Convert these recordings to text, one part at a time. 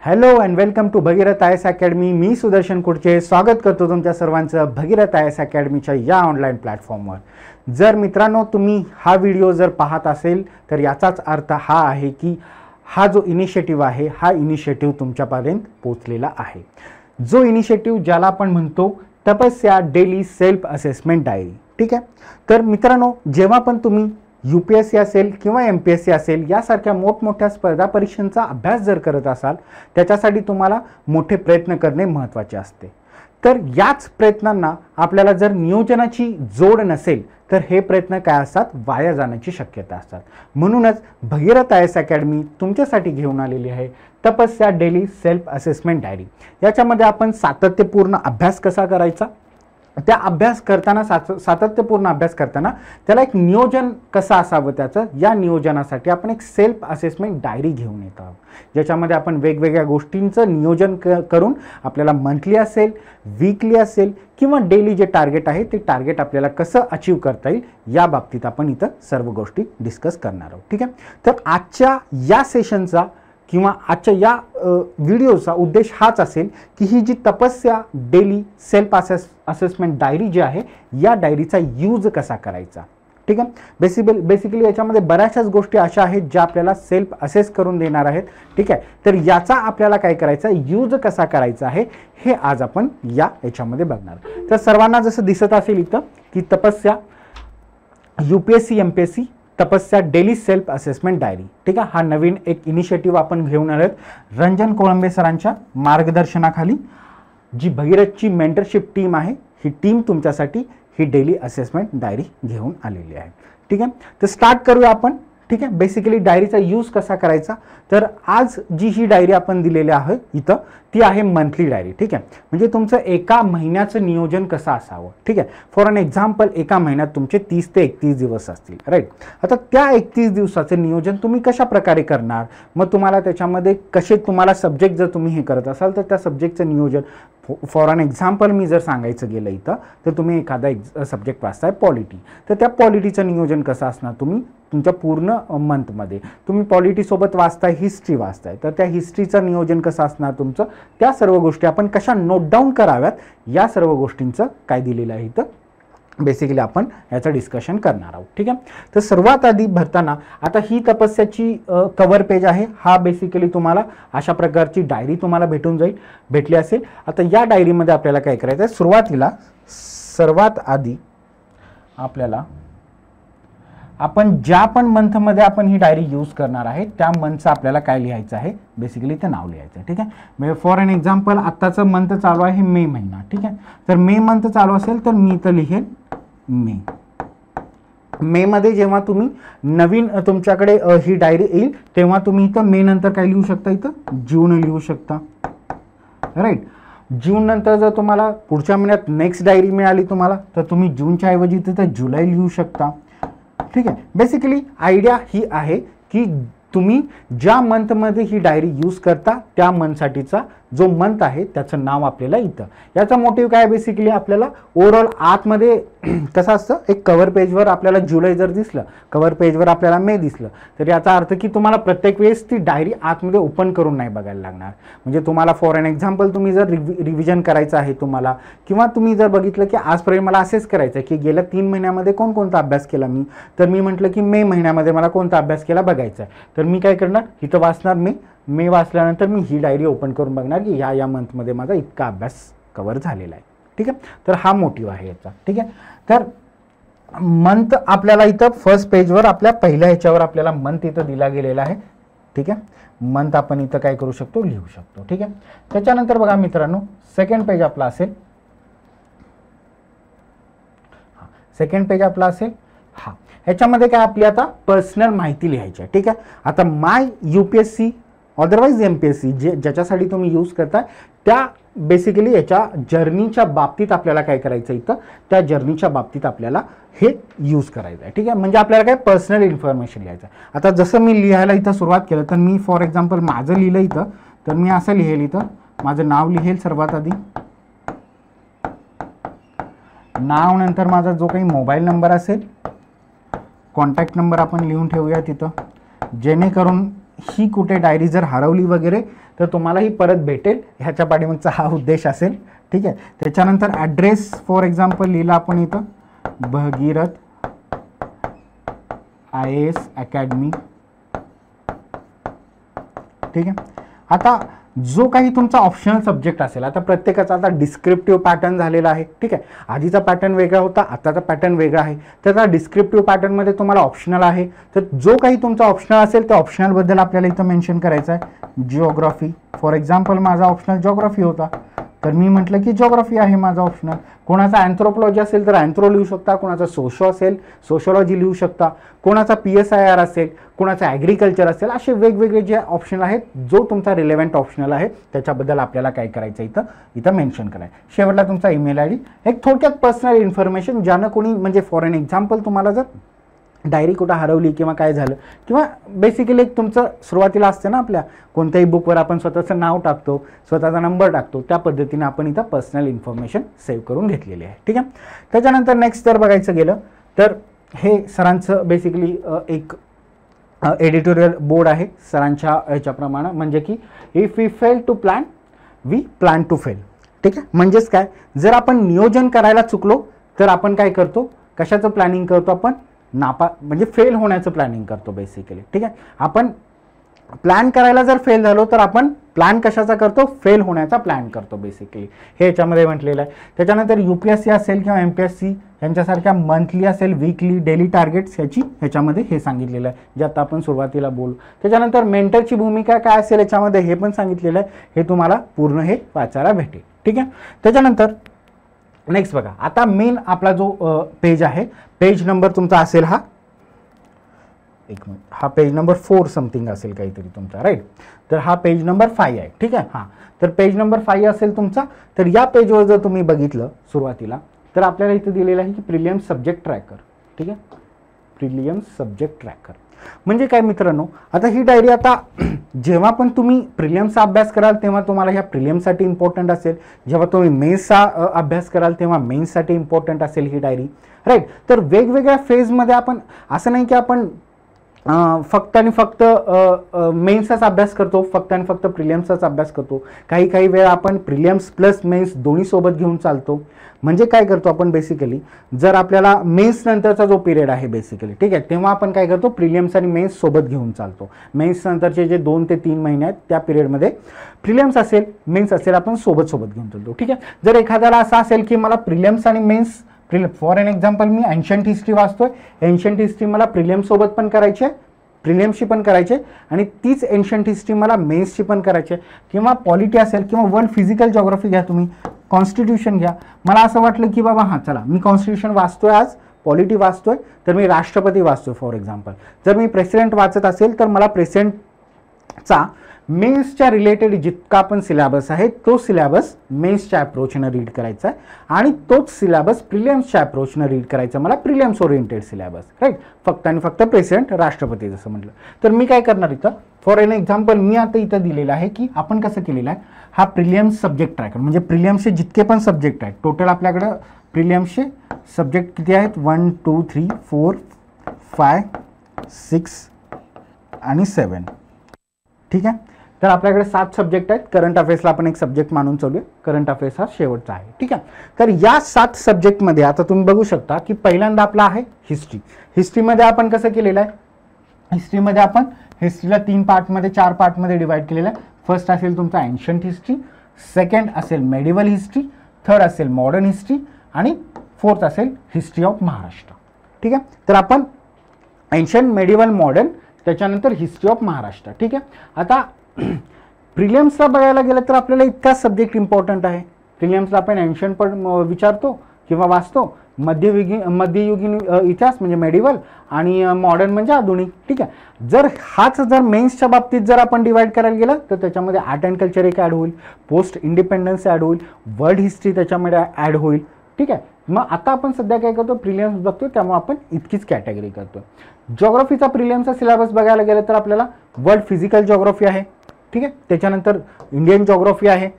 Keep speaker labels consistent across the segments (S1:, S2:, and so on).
S1: Hello and welcome to Bhagirath IAS academy. मी सुदर्शन कुडचे स्वागत करतो तुमच्या सर्वांचं भगीरथ आय एस अकॅडमीच्या या ऑनलाईन प्लॅटफॉर्मवर. जर मित्रांनो तुम्ही हा व्हिडिओ जर पाहत असेल तर याचाच अर्थ हा आहे की हा जो इनिशिएटिव्ह आहे हा इनिशिएटिव्ह तुमच्यापर्यंत पोहोचलेला आहे. जो इनिशिएटिव्ह ज्याला आपण म्हणतो तपस्या डेली सेल्फ असेसमेंट डायरी. ठीक आहे. तर मित्रांनो जेव्हा पण तुम्ही UPSC असेल किंवा MPSC असेल यासारख्या मोठमोठ्या स्पर्धा परीक्षांचा अभ्यास जर करत असाल त्याच्यासाठी तुम्हाला मोठे प्रयत्न करणे महत्त्वाचे असते. तर याच प्रयत्नांना आपल्याला जर नियोजनाची जोड नसेल तर हे प्रयत्न काय असतात, वाया जाण्याची शक्यता असतात. म्हणूनच भगीरथ IAS अकॅडमी तुमच्यासाठी घेऊन आलेली आहे तपस्या डेली सेल्फ असेसमेंट डायरी. याच्यामध्ये आपण सातत्यपूर्ण अभ्यास कसा करायचा, त्या अभ्यास करताना सातत्यपूर्ण अभ्यास करताना त्याला एक नियोजन कसं असावं त्याचं, या नियोजनासाठी आपण एक सेल्फ असेसमेंट डायरी घेऊन येत आहोत. ज्याच्यामध्ये आपण वेगवेगळ्या गोष्टींचं नियोजन करून आपल्याला मंथली असेल, वीकली असेल किंवा डेली जे टार्गेट आहे ते टार्गेट आपल्याला कसं अचीव करता येईल या बाबतीत आपण इथं सर्व गोष्टी डिस्कस करणार आहोत. ठीक आहे. तर आजच्या या सेशनचा किंवा आजच्या या व्हिडिओचा उद्देश हाच असेल की ही जी तपस्या डेली सेल्फ असेसमेंट डायरी जी आहे या डायरीचा यूज कसा करायचा. ठीक आहे. बेसिकली याच्यामध्ये बऱ्याचशाच गोष्टी अशा आहेत ज्या आपल्याला सेल्फ असेस करून देणार आहेत. ठीक आहे. तर याचा आपल्याला काय करायचा, यूज कसा करायचा आहे हे आज आपण याच्यामध्ये बघणार. तर सर्वांना जसं दिसत असेल इथं की तपस्या UPSC MPSC तपस्या डेली सेल्फ असेसमेंट डायरी. ठीक आहे. हा नवीन एक इनिशिएटिव्ह आपण घेऊन आलोत रंजन कोळंबे सरांच्या मार्गदर्शनाखाली. जी भगीरथची मेंटरशिप टीम आहे ही टीम तुमच्यासाठी ही डेली असेसमेंट डायरी घेऊन आलेली आहे. ठीक आहे. तर स्टार्ट करूया आपण. ठीक आहे. बेसिकली डायरीचा यूज कसा करायचा, तर आज जी ही डायरी आपण दिलेली आहे इथं ती आहे मंथली डायरी. ठीक आहे. म्हणजे तुमचं एका महिन्याचं नियोजन कसं असावं. ठीक आहे. फॉर एन एक्झाम्पल एका महिन्यात तुमचे 30 ते 31 दिवस असतील. राईट. आता त्या 31 दिवसाचं नियोजन तुम्ही कशा प्रकारे करणार, मग तुम्हाला त्याच्यामध्ये कसे तुम्हाला सब्जेक्ट जर तुम्ही हे करत असाल तर त्या सब्जेक्टचं नियोजन फॉर एन एक्झाम्पल मी जर सांगायचं गेलं इथं तर तुम्ही एखादा सब्जेक्ट वाचताय पॉलिटी, तर त्या पॉलिटीचं नियोजन कसं असणार, तुम्ही तुमच्या पूर्ण मंथमध्ये तुम्ही पॉलिटीसोबत वाचताय, हिस्ट्री वाचताय, तर त्या हिस्ट्रीचं नियोजन कसं असणार तुमचं, त्या सर्व गोष्टी आपण कशा नोट डाऊन कराव्यात या सर्व गोष्टींचं काय दिलेलं आहे इथं बेसिकली आपण याचं डिस्कशन करणार आहोत. ठीक आहे. तर सर्वात आधी भरताना आता ही तपस्याची कव्हर पेज आहे. हा बेसिकली तुम्हाला अशा प्रकारची डायरी तुम्हाला भेटली असेल. आता या डायरीमध्ये आपल्याला काय करायचं आहे, सुरुवातीला सर्वात आधी आपल्याला आपण ज्या पण मंथमध्ये आपण ही डायरी यूज करणार आहे त्या मंथचं आपल्याला काय लिहायचं आहे, बेसिकली ते नाव लिहायचं आहे. ठीक आहे. म्हणजे फॉर एन एक्झाम्पल आत्ताचं मंथ चालू आहे मे महिना. ठीक आहे. तर मे मंथ चालू असेल तर मी इथं लिहेल मे मध्ये जेव्हा तुम्ही नवीन तुमच्याकडे ही डायरी येईल तेव्हा तुम्ही इथं मे नंतर काय लिहू शकता, इथं जून लिहू शकता. राईट. जून नंतर जर तुम्हाला पुढच्या महिन्यात नेक्स्ट डायरी मिळाली तुम्हाला तर तुम्ही जूनच्या ऐवजी तिथं जुलै लिहू शकता. ठीक आहे. बेसिकली आयडिया ही आहे की तुम्ही ज्या मंथमध्ये ही डायरी यूज करता त्या मंथसाठीचा जो मंथ आहे त्याचं नाव आपल्याला इथं. याचा मोटिव्ह काय, बेसिकली आपल्याला ओव्हरऑल आतमध्ये कसं असतं, एक कव्हर पेजवर आपल्याला जुलै जर दिसलं, कव्हर पेजवर आपल्याला मे दिसलं, तर याचा अर्थ की तुम्हाला प्रत्येक वेळेस ती डायरी आतमध्ये ओपन करून नाही बघायला लागणार. म्हणजे तुम्हाला फॉर एन एक्झाम्पल तुम्ही जर रिव्हिजन करायचं आहे तुम्हाला, किंवा तुम्ही जर बघितलं की आजपर्यंत मला असेच करायचं आहे की गेल्या 3 महिन्यामध्ये कोणकोणता अभ्यास केला मी, तर मी म्हटलं की मे महिन्यामध्ये मला कोणता अभ्यास केला बघायचा आहे, तर मी काय करणार, इथं वाचणार मे वाचल्यानंतर मी ही डायरी ओपन करून बघणार की या मंथमध्ये माझा इतका अभ्यास कव्हर झालेला आहे. ठीक आहे. तर हा मोटिव्ह आहे याचा. ठीक आहे. तर मंथ आपल्याला इथं फर्स्ट पेजवर आपल्या पहिल्या ह्याच्यावर आपल्याला मंथ इथं दिला गेलेला आहे. ठीक आहे. मंथ आपण इथं काय करू शकतो, लिहू शकतो. ठीक आहे. त्याच्यानंतर बघा मित्रांनो सेकंड पेज आपला असेल, सेकंड पेज आपला असेल हा, ह्याच्यामध्ये काय आपली आता पर्सनल माहिती लिहायची आहे. ठीक आहे. आता माय UPSC अदरवाईज MPSC ज्याच्यासाठी तुम्ही यूज करताय त्या बेसिकली याच्या जर्नीच्या बाबतीत आपल्याला काय करायचं इथं, त्या जर्नीच्या बाबतीत आपल्याला हे यूज करायचं आहे. ठीक आहे. म्हणजे आपल्याला काय पर्सनल इन्फॉर्मेशन लिहायचं आहे. आता जसं मी लिहायला इथं सुरुवात केलं तर मी फॉर एक्झाम्पल माझं लिहिलं इथं, तर मी असं लिहेल, इथं माझं नाव लिहेल सर्वात आधी, नाव नंतर माझा जो काही मोबाईल नंबर असेल, कॉन्टॅक्ट नंबर आपण लिहून ठेवूया तिथं, जेणेकरून ही कुठे डायरी जर हरवली वगैरे तर तुम्हाला ही परत भेटेल, ह्याच्या पाठीमागचा हा उद्देश असेल. ठीक आहे. त्याच्यानंतर ॲड्रेस फॉर एक्झाम्पल लिहिला आपण इथं भगीरथ IAS अकॅडमी. ठीक आहे. आता जो काही तुमचा ऑप्शनल सब्जेक्ट असेल, आता प्रत्येकाचा आता डिस्क्रिप्टिव्ह पॅटर्न झालेला आहे. ठीक आहे. आधीचा पॅटर्न वेगळा होता, आताचा पॅटर्न वेगळा आहे. तर त्या डिस्क्रिप्टिव्ह पॅटर्नमध्ये तुम्हाला ऑप्शनल आहे, तर जो काही तुमचा ऑप्शनल असेल त्या ऑप्शनलबद्दल आपल्याला इथं मेन्शन करायचं आहे. जिओग्राफी फॉर एक्झाम्पल माझा ऑप्शनल जिओग्राफी होता, तर मी म्हटलं की जिओग्राफी आहे माझा ऑप्शनल. कोणाचा अँथ्रोपॉलॉजी असेल तर अँथ्रो लिहू शकता, कोणाचा सोशो असेल सोशोलॉजी लिहू शकता, कोणाचा PSIR असेल, कोणाचा ॲग्रिकल्चर असेल, असे वेगवेगळे जे ऑप्शनल आहेत, जो तुमचा रिलेव्हंट ऑप्शनल आहे त्याच्याबद्दल आपल्याला काय करायचं इथं मेन्शन करायचं. शेवटला तुमचा ईमेल ID, एक थोडक्यात पर्सनल इन्फॉर्मेशन, ज्यानं कोणी म्हणजे फॉर एन एक्झाम्पल तुम्हाला जर डायरी कुठं हरवली किंवा काय झालं, किंवा बेसिकली एक तुमचं सुरुवातीला असतं ना, आपल्या कोणत्याही बुकवर आपण स्वतःचं नाव टाकतो, स्वतःचा नंबर टाकतो, त्या पद्धतीने आपण इथं पर्सनल इन्फॉर्मेशन सेव्ह करून घेतलेली आहे. ठीक आहे. त्याच्यानंतर नेक्स्ट जर बघायचं गेलं तर हे सरांचं बेसिकली एक एडिटोरियल बोर्ड आहे सरांच्या ह्याच्याप्रमाणे, म्हणजे की if we fail to plan we plan to fail. ठीक आहे. म्हणजेच काय, जर आपण नियोजन करायला चुकलो तर आपण काय करतो, कशाचं प्लॅनिंग करतो, आपण म्हणजे फेल होण्याचं प्लॅनिंग करतो बेसिकली. ठीक आहे. आपण प्लॅन करायला जर फेल झालो तर आपण प्लॅन कशाचा करतो, फेल होण्याचा प्लॅन करतो बेसिकली, हे याच्यामध्ये म्हटलेलं आहे. त्याच्यानंतर UPSC असेल किंवा MPSC यांच्यासारख्या मंथली असेल, वीकली, डेली टार्गेट्स ह्याच्यामध्ये हे सांगितलेलं आहे, जे आता आपण सुरुवातीला बोलू. त्याच्यानंतर मेंटरची भूमिका काय असेल याच्यामध्ये हे पण सांगितलेलं आहे, हे तुम्हाला पूर्ण हे वाचायला भेटेल. ठीक आहे. त्याच्यानंतर नेक्स्ट बघा, आता मेन आपला जो पेज आहे, पेज नंबर तुमचा असेल हा, एक मिनिट, हा पेज नंबर 4 समथिंग असेल काहीतरी तुमचा, राईट. तर हा पेज नंबर 5 आहे. ठीक आहे. हां, तर पेज नंबर 5 असेल तुमचा. तर या पेजवर जर तुम्ही बघितलं सुरुवातीला, तर आपल्याला इथे दिलेलं आहे की प्रिलियम्स सब्जेक्ट ट्रॅकर. ठीक आहे. प्रिलियम्स सब्जेक्ट ट्रॅकर म्हणजे काय मित्रांनो, आता ही डायरी आता जेव्हा पण तुम्ही प्रिलियम्सचा अभ्यास कराल तेव्हा तुम्हाला ह्या प्रिलियम्ससाठी इम्पॉर्टंट असेल, जेव्हा तुम्ही मेन्सचा अभ्यास कराल तेव्हा मेन्ससाठी इम्पॉर्टंट असेल ही डायरी, राईट. तर वेगवेगळ्या फेजमध्ये आपण असं नाही की आपण फक्त आणि फक्त मेन्सचाच अभ्यास करतो, फक्त आणि फक्त प्रिलियम्सचाच अभ्यास करतो. काही वेळा आपण प्रिलियम्स प्लस मेन्स दोन्ही सोबत घेऊन चालतो. म्हणजे काय करतो आपण बेसिकली, जर आपल्याला मेन्स नंतरचा जो पिरियड आहे बेसिकली, ठीक आहे, तेव्हा आपण काय करतो, प्रिलियम्स आणि मेन्स सोबत घेऊन चालतो. मेन्स नंतरचे जे 2 ते 3 महिने आहेत त्या पिरियडमध्ये प्रिलियम्स असेल, मेन्स असेल, आपण सोबत घेऊन चालतो. ठीक आहे. जर एखाद्याला असं असेल की मला प्रिलियम्स आणि मेन्स, फॉर एन एक्झाम्पल मी एन्शंट हिस्ट्री वाचतोय, एन्शंट हिस्ट्री मला प्रिलियम्स सोबत पण करायची आहे, प्रिलियम्सची पण करायची आहे, आणि तीच एन्शंट हिस्ट्री मला मेन्सची पण करायची आहे. किंवा पॉलिटी असेल किंवा वर्ल्ड फिजिकल जॉग्राफी घ्या, तुम्ही कॉन्स्टिट्यूशन घ्या. मला असं वाटलं की बाबा हां चला मी कॉन्स्टिट्यूशन वाचतोय, आज पॉलिटी वाचतोय, तर मी राष्ट्रपती वाचतोय फॉर एक्झाम्पल. जर मी प्रेसिडेंट वाचत असेल तर मला प्रेसिडेंटचा मेन्सच्या रिलेटेड जितका पण सिलेबस आहे तो सिलेबस मेन्सच्या अप्रोचनं रीड करायचा आहे, आणि तोच सिलेबस प्रिलियम्सच्या अप्रोचनं रीड करायचा मला, प्रिलियम्स ओरिएंटेड सिलेबस, राईट. फक्त आणि फक्त प्रेसिडेंट, राष्ट्रपती जसं म्हटलं. तर मी काय करणार इथं, फॉर एन एक्झाम्पल मी आता इथं दिलेलं आहे की आपण कसं केलेलं आहे, हा प्रिलियम्स सब्जेक्ट ट्रॅकर, म्हणजे प्रिलियम्सचे जितके पण सब्जेक्ट आहेत, टोटल आपल्याकडं प्रिलियम्सचे सब्जेक्ट किती आहेत, 1 2 3 4 5 6 आणि 7. ठीक आहे. तर आपल्याकडे 7 सब्जेक्ट आहेत. करंट अफेअर्सला आपण एक सब्जेक्ट मानून चालूया, करंट अफेअर्स हा शेवटचा आहे. ठीक आहे. तर या 7 सब्जेक्टमध्ये आता तुम्ही बघू शकता की पहिल्यांदा आपला आहे हिस्ट्री. हिस्ट्रीमध्ये आपण कसं केलेलं आहे, हिस्ट्रीमध्ये आपण हिस्ट्रीला 3 पार्टमध्ये 4 पार्टमध्ये डिवाइड केलेलं आहे. फर्स्ट असेल तुमचा एन्शंट हिस्ट्री, सेकंड असेल मेडिवल हिस्ट्री, थर्ड असेल मॉडर्न हिस्ट्री, आणि फोर्थ असेल हिस्ट्री ऑफ महाराष्ट्र. ठीक आहे. तर आपण एन्शंट, मेडिवल, मॉडर्न, त्याच्यानंतर हिस्ट्री ऑफ महाराष्ट्र. ठीक आहे. आता प्रिलियम्सला बघायला गेलं तर आपल्याला इतकाच सब्जेक्ट इम्पॉर्टंट आहे. प्रिलियम्सला आपण एन्शंट पण विचारतो किंवा वाचतो, मध्ययुगीन इतिहास म्हणजे मेडिवल, आणि मॉडर्न म्हणजे आधुनिक. ठीक आहे. जर मेन्सच्या बाबतीत जर आपण डिवाइड करायला गेलं तर त्याच्यामध्ये आर्ट अँड कल्चर एक ॲड होईल, पोस्ट इंडिपेंडन्स ॲड होईल, वर्ल्ड हिस्ट्री त्याच्यामध्ये ॲड होईल. ठीक आहे. मग आता आपण सध्या काय करतो, प्रिलियम्स बघतो, त्यामुळे आपण इतकीच कॅटेगरी करतो. जॉग्राफीचा प्रिलियम्सचा सिलेबस बघायला गेलं तर आपल्याला वर्ल्ड फिजिकल जॉग्राफी आहे. ठीक आहे. त्याच्यानंतर इंडियन जॉग्राफी आहे,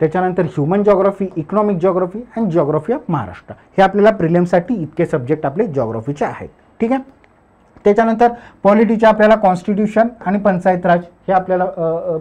S1: त्याच्यानंतर human geography, economic geography and geography of Maharashtra. हे आपल्याला प्रिलियम्ससाठी इतके सब्जेक्ट आपले जॉग्राफीचे आहेत. ठीक आहे. त्याच्यानंतर पॉलिटीचे आपल्याला कॉन्स्टिट्यूशन आणि पंचायत राज हे आपल्याला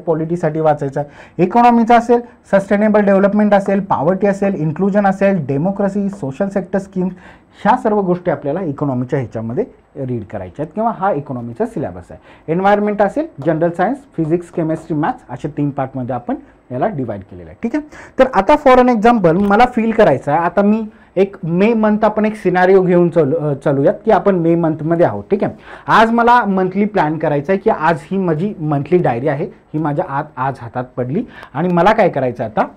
S1: पॉलिटीसाठी वाचायचं आहे. इकॉनॉमीचा असेल सस्टेनेबल डेव्हलपमेंट असेल, पॉवर्टी असेल, इन्क्लुजन असेल, डेमोक्रेसी, सोशल सेक्टर स्कीम्स, ह्या सर्व गोष्टी आपल्याला इकॉनॉमीच्या ह्याच्यामध्ये रीड करायच्या आहेत किंवा हा इकॉनॉमीचा सिलेबस आहे. एन्व्हायरमेंट असेल general science, physics, chemistry, maths असे 3 पार्टमध्ये आपण याला डिवाइड केलेलं आहे. ठीक आहे. तर आता फॉर एन एक्झाम्पल मला फील करायचं आहे, आता मी एक मे मंथ आपण एक सिनारिओ घेऊन चालूयात की आपण मे मंथमध्ये आहोत. ठीक आहे. आज मला मंथली प्लॅन करायचं आहे की आज ही माझी मंथली डायरी आहे, ही माझ्या आज हातात पडली आणि मला काय करायचं आहे, आता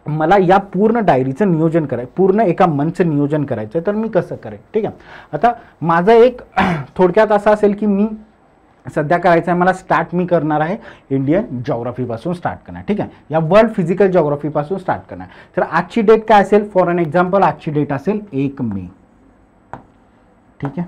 S1: मला या पूर्ण डायरीचं नियोजन करायचं, पूर्ण एका मंथचं नियोजन करायचं आहे. तर मी कसं करेन? ठीक आहे. आता माझं एक थोडक्यात असं असेल की मी सध्या करायचं आहे, मला स्टार्ट मी करणार आहे इंडियन जॉग्राफीपासून स्टार्ट करणार. ठीक आहे. या वर्ल्ड फिजिकल जॉग्राफीपासून स्टार्ट करणार. तर आजची डेट काय असेल? फॉर एन एक्झाम्पल आजची डेट असेल 1 मे. ठीक आहे.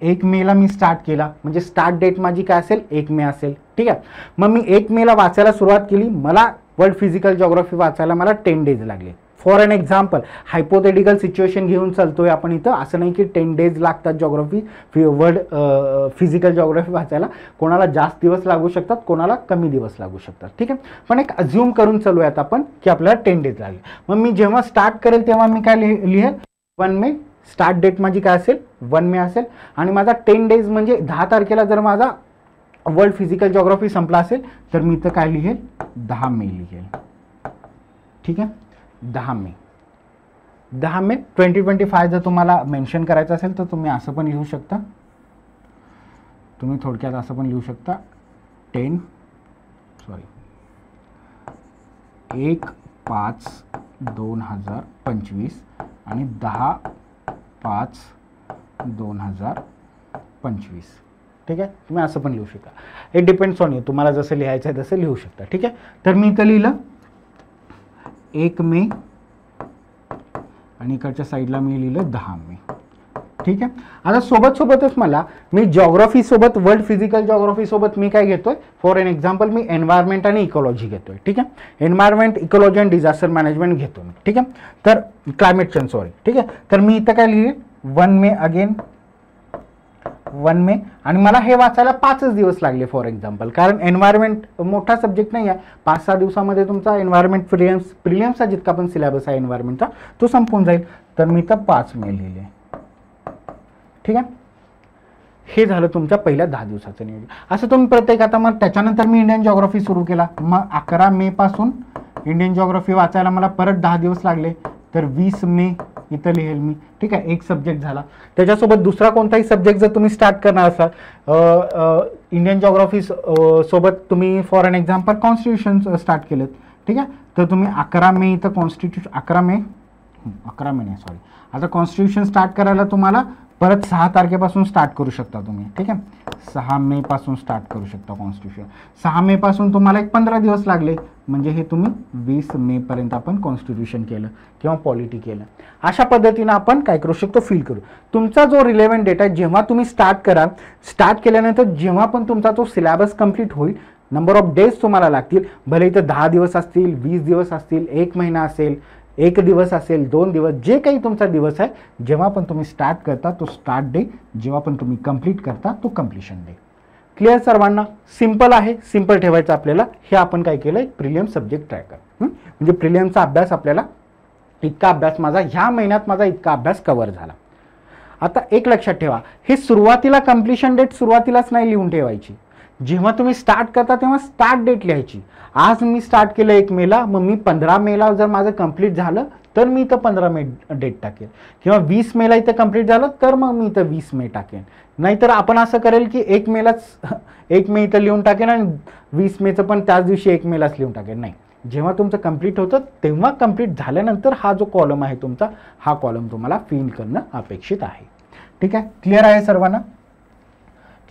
S1: 1 मेला मी स्टार्ट केला म्हणजे स्टार्ट डेट माझी काय असेल? 1 मे असेल. ठीक आहे. मग मी 1 मेला वाचायला सुरुवात केली. मला वर्ल्ड फिजिकल जॉग्राफी वाचायला मला 10 डेज लागले. For an example hypothetical situation घेऊन चालतोय आपण इथं. असं नाही की 10 डेज लागतात जॉग्राफी वर्ल्ड फिजिकल जॉग्राफी वाचायला. कोणाला जास्त दिवस लागू शकतात, कोणाला कमी दिवस लागू शकतात. ठीक आहे. पण एक अज्युम करून चालूयात आपण की आपल्याला 10 डेज लागले. मग मी जेव्हा स्टार्ट करेल तेव्हा मी काय लिहेल? 1 मे. स्टार्ट डेट माझी काय असेल? 1 मे असेल. आणि माझा 10 डेज म्हणजे 10 तारखेला जर माझा वर्ल्ड फिजिकल जॉग्राफी संपला असेल तर मी इथं काय लिहेल? 10 मे लिहेल. ठीक आहे. 10 मे 2025 जर तुम्हाला मेन्शन करायचं असेल तर तुम्ही असं पण लिहू शकता. तुम्ही थोडक्यात असं पण लिहू शकता 1/5/2025 आणि 10/5/2025. ठीक आहे. तुम्ही असं पण लिहू शकता. इट डिपेंड्स ऑन यू, तुम्हाला जसं लिहायचं आहे तसं लिहू शकता. ठीक आहे. तर मी इथं लिहिलं 1 मे आणि इकडच्या साईडला मी लिहिलं 10 मे. ठीक आहे. आता सोबतच मी जॉग्राफी सोबत वर्ल्ड फिजिकल जॉग्राफी सोबत मी काय घेतोय? For an example me environment आणि इकॉलॉजी घेतोय. ठीक आहे. एन्व्हायरमेंट, इकॉलॉजी आणि डिझास्टर मॅनेजमेंट घेतो मी. ठीक आहे. तर क्लायमेट चेंज ठीक आहे. तर मी इथं काय लिहिले? 1 मे अगेन 1 मे आणि मला हे वाचायला 5च दिवस लागले फॉर एक्झाम्पल. कारण एन्व्हायरमेंट मोठा सब्जेक्ट नाही आहे. 5-6 दिवसामध्ये तुमचा एन्व्हायरमेंट प्रिलिम्सचा जितका पण सिलेबस आहे एन्व्हायरमेंटचा तो संपून जाईल. तर मी इथं 5 मे लिहिले. ठीक आहे. हे झालं तुमच्या पहिल्या 10 दिवसाचं नियोजन. असं तुम्ही प्रत्येक, आता मग त्याच्यानंतर मी इंडियन जॉग्राफी सुरू केला. मग 11 मे पासून इंडियन जॉग्राफी वाचायला मला परत 10 दिवस लागले. तर 20 मे इथं लिहेल मी. ठीक आहे. एक सब्जेक्ट झाला. त्याच्यासोबत दुसरा कोणताही सब्जेक्ट जर तुम्ही स्टार्ट करणार असाल, इंडियन जॉग्राफी सोबत तुम्ही for an example constitution start केलं. ठीक आहे. तर तुम्ही 11 मे इथं कॉन्स्टिट्यूशन 11 मे नाही सॉरी, आता कॉन्स्टिट्यूशन स्टार्ट करायला तुम्हाला परत 6 तारखेपासून स्टार्ट करू शकता तुम्ही. ठीक आहे. 6 मे पासून स्टार्ट करू शकता कॉन्स्टिट्यूशन. 6 मे पासून तुम्हाला एक 15 दिवस लागले म्हणजे हे तुम्ही 20 मे पर्यंत आपण कॉन्स्टिट्यूशन केलं किंवा पॉलिटी केलं. अशा पद्धतीनं आपण काय करू शकतो? फील करू. तुमचा जो रिलेव्हंट डेटा जेव्हा तुम्ही स्टार्ट केल्यानंतर जेव्हा पण तुमचा तो सिलेबस कंप्लीट होईल, नंबर ऑफ डेज तुम्हाला लागतील. भले इथं 10 दिवस असतील, 20 दिवस असतील, 1 महिना असेल, 1 दिवस असेल, 2 दिवस, जे काही तुमचा दिवस आहे, जेव्हा पण तुम्ही स्टार्ट करता तो स्टार्ट डे, जेव्हा पण तुम्ही कंप्लीट करता तो कंप्लीशन डे. क्लिअर सर्वांना? सिंपल आहे. सिंपल ठेवायचं आपल्याला. हे आपण काय केलं? एक प्रिलियम सब्जेक्ट ट्रॅकर. म्हणजे प्रिलियमचा अभ्यास आपल्याला इतका अभ्यास माझा ह्या महिन्यात माझा इतका अभ्यास कव्हर झाला. आता एक लक्षात ठेवा, हे सुरुवातीला कंप्लीशन डेट सुरुवातीलाच नाही लिहून ठेवायची. जेव्हा तुम्ही स्टार्ट करता तेव्हा स्टार्ट डेट लिहायची. आज मी स्टार्ट केलं 1 मेला, मग मी 15 मेला जर माझं कंप्लीट झालं तर मी इथं 15 मे डेट टाकेल, किंवा 20 मेला इथं कंप्लीट झालं तर मग मी इथं 20 मे टाकेन. नाहीतर आपण असं करेल की 1 मेलाच 1 मे इथं लिहून टाकेन आणि 20 मेचं पण त्याच दिवशी 1 मेलाच लिहून टाकेन. नाही, जेव्हा तुमचं कंप्लीट होतं तेव्हा कंप्लीट झाल्यानंतर हा जो कॉलम आहे तुमचा, हा कॉलम तुम्हाला फिल करणं अपेक्षित आहे. ठीक आहे. क्लिअर आहे सर्वांना?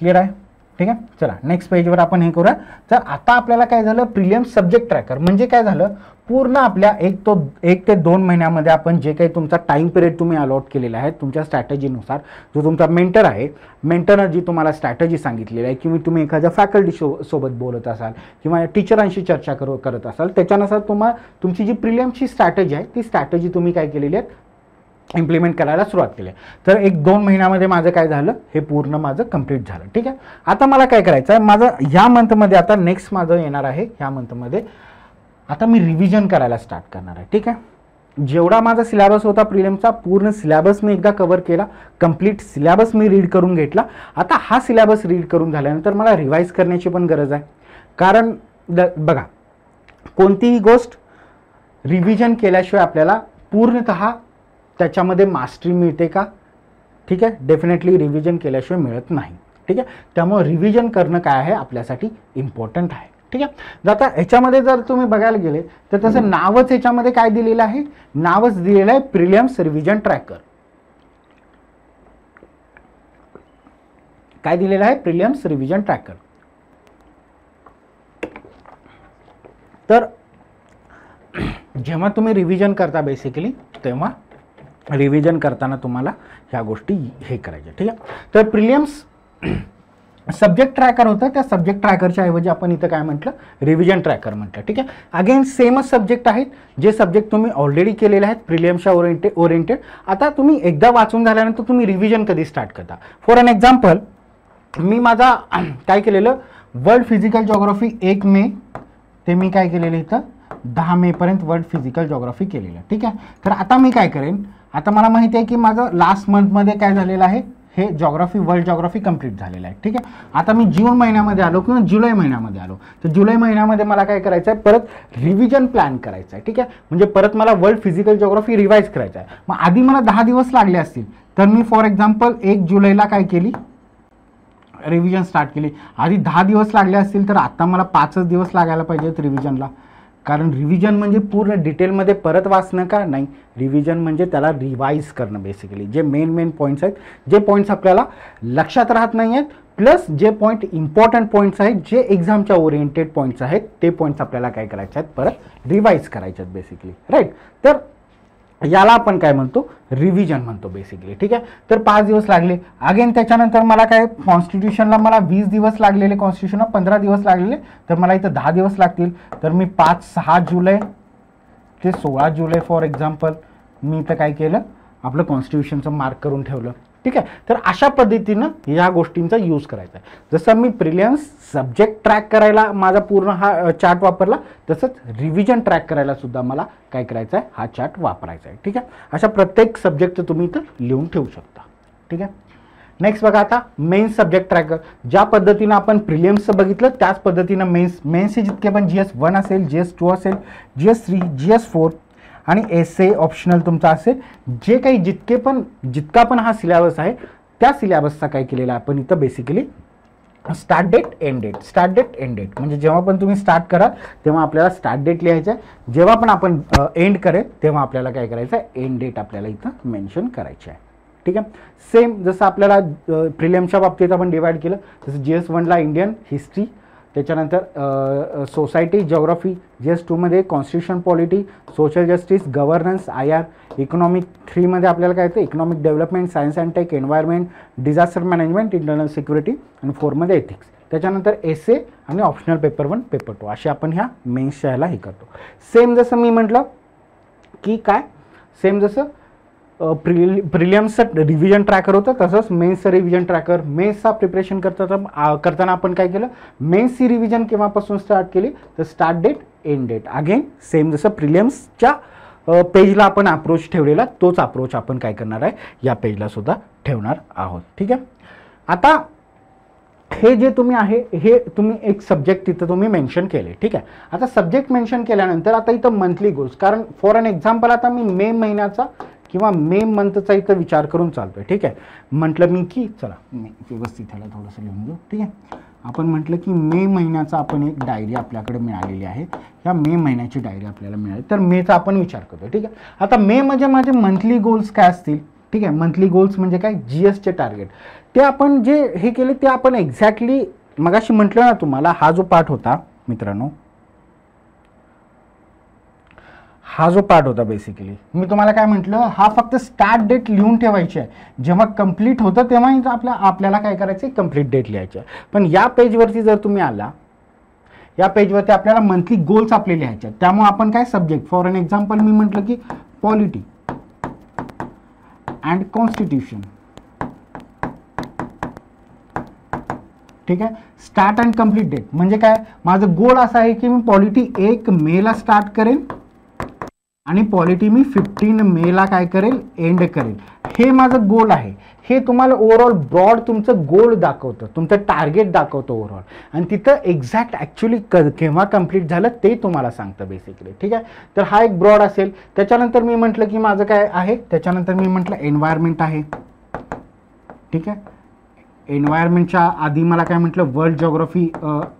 S1: क्लिअर आहे? ठीक आहे. चला नेक्स्ट पेजवर आपण हे करूया. तर आता आपल्याला काय झालं? प्रिलियम सब्जेक्ट ट्रॅकर म्हणजे काय झालं? पूर्ण आपल्या 1 ते 2 महिन्यामध्ये आपण जे काही तुमचा टाइम पिरियड तुम्ही अलॉट केलेला आहे तुमच्या स्ट्रॅटेजीनुसार, जो तुमचा मेंटर आहे, मेंटरनं जी तुम्हाला स्ट्रॅटेजी सांगितलेली आहे, किंवा तुम्ही एखाद्या फॅकल्टी सोबत बोलत असाल किंवा टीचरांशी चर्चा करत असाल, त्याच्यानुसार तुमची जी प्रिलियमची स्ट्रॅटेजी आहे ती स्ट्रॅटेजी तुम्ही काय केलेली आहे? इम्प्लिमेंट करायला सुरुवात केली. तर 1-2 महिन्यामध्ये माझं काय झालं, हे पूर्ण माझं कंप्लीट झालं. ठीक आहे. आता मला काय करायचं आहे, माझं ह्या मंथमध्ये आता नेक्स्ट माझं येणार आहे, ह्या मंथमध्ये आता मी रिव्हिजन करायला स्टार्ट करणार आहे. ठीक आहे. जेवढा माझा सिलेबस होता प्रिलिम्सचा पूर्ण सिलेबस मी एकदा कव्हर केला, कंप्लीट सिलेबस मी रीड करून घेतला. आता हा सिलेबस रीड करून झाल्यानंतर मला रिवाईज करण्याची पण गरज आहे. कारण बघा, कोणतीही गोष्ट रिव्हिजन केल्याशिवाय आपल्याला पूर्णतः त्याच्यामध्ये मास्टरी मिळते का? ठीक आहे, डेफिनेटली रिव्हिजन केल्याशिवाय मिळत नाही. ठीक आहे. त्यामुळे रिव्हिजन करणं काय आहे आपल्यासाठी इम्पॉर्टंट आहे. ठीक आहे. आता ह्याच्यामध्ये जर तुम्ही बघायला गेले तर तसं नावच ह्याच्यामध्ये काय दिलेलं आहे, नावच दिलेलं आहे प्रिलिम्स रिव्हिजन ट्रॅकर. काय दिलेलं आहे, प्रिलिम्स रिव्हिजन ट्रॅकर. तर जेव्हा तुम्ही रिव्हिजन करता बेसिकली, तेव्हा रिव्हिजन करताना तुम्हाला ह्या गोष्टी हे करायच्या. ठीक आहे. तर प्रिलिम्स सब्जेक्ट ट्रॅकर होतं, त्या सब्जेक्ट ट्रॅकरच्या ऐवजी आपण इथं काय म्हटलं, रिव्हिजन ट्रॅकर म्हटलं. ठीक आहे. अगेन सेमच सब्जेक्ट आहेत, जे सब्जेक्ट तुम्ही ऑलरेडी केलेले आहेत प्रिलिम्सच्या ओरिएंटेड. आता तुम्ही एकदा वाचून झाल्यानंतर तुम्ही रिव्हिजन कधी स्टार्ट करता. फॉर एन एक्झाम्पल, मी माझा काय केलेलं, वर्ल्ड फिजिकल जॉग्राफी 1 मे ते मी काय केलेलं इथं 10 मे पर्यंत वर्ल्ड फिजिकल जॉग्राफी केलेलं. ठीक आहे. तर आता मी काय करेन, आता मला माहिती आहे की माझं लास्ट मंथमध्ये काय झालेलं आहे, हे जॉग्राफी वर्ल्ड जॉग्राफी कंप्लीट झालेलं आहे. ठीक आहे. आता मी जून महिन्यामध्ये आलो किंवा जुलै महिन्यामध्ये आलो, तर जुलै महिन्यामध्ये मला काय करायचं आहे, परत रिव्हिजन प्लॅन करायचं आहे. ठीक आहे. म्हणजे परत मला वर्ल्ड फिजिकल जॉग्राफी रिवाईज करायचं आहे. मग आधी मला 10 दिवस लागले असतील, तर मी फॉर एक्झाम्पल 1 जुलैला काय केली, रिव्हिजन स्टार्ट केली. आधी 10 दिवस लागले असतील, तर आता मला 5च दिवस लागायला पाहिजेत रिव्हिजनला. कारण रिव्हिजन म्हणजे पूर्ण डिटेलमध्ये परत वाचणं का नाही, रिव्हिजन म्हणजे त्याला रिवाईज करणं बेसिकली. जे मेन पॉईंट्स आहेत, जे पॉईंट्स आपल्याला लक्षात राहत नाही आहेत, प्लस जे पॉईंट इम्पॉर्टंट पॉईंट्स आहेत, जे एक्झामच्या ओरिएंटेड पॉईंट्स आहेत, ते पॉईंट्स आपल्याला काय करायचे आहेत, परत रिवाईज करायचे आहेत बेसिकली. राईट. तर याला आपण काय म्हणतो, रिव्हिजन म्हणतो बेसिकली. ठीक आहे. तर 5 दिवस लागले. अगेन त्याच्यानंतर मला काय, कॉन्स्टिट्यूशनला मला 20 दिवस लागलेले, कॉन्स्टिट्यूशनला 15 दिवस लागलेले, तर मला इथं 10 दिवस लागतील. तर मी 5-6 जुलै ते 16 जुलै फॉर एक्झाम्पल मी इथं काय केलं, आपलं कॉन्स्टिट्यूशनचं मार्क करून ठेवलं. ठीक आहे. तर अशा पद्धतीनं या गोष्टींचा यूज करायचा आहे. जसं मी प्रिलिम्स सब्जेक्ट ट्रॅक करायला माझा पूर्ण हा चार्ट वापरला, तसंच रिव्हिजन ट्रॅक करायला सुद्धा मला काय करायचं आहे, हा चार्ट वापरायचा आहे. ठीक आहे. अशा प्रत्येक सब्जेक्टचं तुम्ही इथं लिहून ठेवू शकता. ठीक आहे. नेक्स्ट बघा, आता मेन्स सब्जेक्ट ट्रॅकर. ज्या पद्धतीनं आपण प्रिलिम्सचं बघितलं, त्याच पद्धतीनं मेन्सचे जितके पण GS1 असेल, GS2 असेल, GS3, GS4 आणि एसे ऑप्शनल तुमचा असेल, जे काही जितका पण हा सिलेबस आहे, त्या सिलेबसचा काय केलेला आपण इथं basically start date end date, start date end date. म्हणजे जेव्हा पण तुम्ही स्टार्ट कराल तेव्हा आपल्याला स्टार्ट डेट लिहायचं आहे, जेव्हा पण आपण एंड करेल तेव्हा आपल्याला काय करायचं आहे, एंड डेट आपल्याला इथं मेन्शन करायची आहे. ठीक आहे. सेम जसं आपल्याला प्रिलिम्सच्या बाबतीत आपण डिवाइड केलं, जसं GS1ला इंडियन हिस्ट्री, त्याच्यानंतर सोसायटी जॉग्राफी, GS2मध्ये constitution polity, social justice, governance, IR, economic 3मध्ये आपल्याला काय येतं, economic development, science and tech, environment, disaster management, internal security आणि 4मध्ये एथिक्स. त्याच्यानंतर एसे आणि ऑप्शनल पेपर 1, पेपर 2 असे आपण ह्या मेन्सच्या ह्याला हे करतो. सेम जसं मी म्हटलं की काय, सेम जसं प्रिलिम्सचं रिव्हिजन ट्रॅकर होतं, तसंच मेन्सचं रिव्हिजन ट्रॅकर. मेन्सचा प्रिपरेशन करताना आपण काय केलं, मेन्सची रिव्हिजन केव्हापासून स्टार्ट केली, तर start date end date. Again same जसं प्रिलिम्सच्या पेजला आपण अप्रोच ठेवलेला, तोच अप्रोच आपण काय करणार आहे, या पेजला सुद्धा ठेवणार आहोत. ठीक आहे. आता हे जे तुम्ही आहे, हे तुम्ही एक सब्जेक्ट तिथं तुम्ही मेन्शन केले. ठीक आहे. आता सब्जेक्ट मेन्शन केल्यानंतर आता इथं मंथली गोल्स, कारण फॉर एन एक्झाम्पल आता मी मे महिन्याचा किंवा मे मंथचा इथं विचार करून चालतोय. ठीक आहे. म्हटलं मी की चला मी व्यवस्थित ह्याला थोडंसं लिहून घेऊ. ठीक आहे. आपण म्हटलं की मे महिन्याचा आपण एक डायरी आपल्याकडे मिळालेली आहे, ह्या मे महिन्याची डायरी आपल्याला मिळाली, तर मेचा आपण विचार करतो. ठीक आहे. आता मे म्हणजे माझे मंथली गोल्स काय असतील. ठीक आहे. मंथली गोल्स म्हणजे काय, GSचे टार्गेट, ते आपण जे हे केले ते आपण एक्झॅक्टली मगाशी म्हटलं ना तुम्हाला, हा जो पार्ट होता मित्रांनो, हा जो पार्ट होता बेसिकली मी तुम्हाला काय म्हटलं, हा फक्त स्टार्ट डेट लिहून ठेवायची आहे. जेव्हा कंप्लीट होतं तेव्हा आपल्याला काय करायचं, कंप्लीट डेट लिहायची आहे. पण या पेजवरती जर तुम्ही आला, या पेजवरती आपल्याला मंथली गोल्स आपले लिहायचे आहेत. त्यामुळे आपण काय, सब्जेक्ट फॉर एन एक्झाम्पल मी म्हटलं की पॉलिटी, अँड कॉन्स्टिट्यूशन. ठीक आहे. स्टार्ट अँड कम्प्लीट डेट म्हणजे काय, माझं गोल असं आहे की मी पॉलिटी 1 मेला स्टार्ट करेन आणि पॉलिटी मी 15 मेला काय करेल, एंड करेल. हे माझं गोल आहे. हे तुम्हाला ओव्हरऑल ब्रॉड तुमचं गोल दाखवतं, तुमचं टार्गेट दाखवतं ओव्हरऑल, आणि तिथं एक्झॅक्ट ॲक्च्युली केव्हा कंप्लीट झालं ते तुम्हाला सांगतं बेसिकली. ठीक आहे. तर हा एक ब्रॉड असेल. त्याच्यानंतर मी म्हटलं की माझं काय आहे, त्याच्यानंतर मी म्हटलं एन्व्हायरमेंट आहे. ठीक आहे. एन्व्हायरमेंटच्या आधी मला काय म्हटलं, वर्ल्ड जॉग्राफी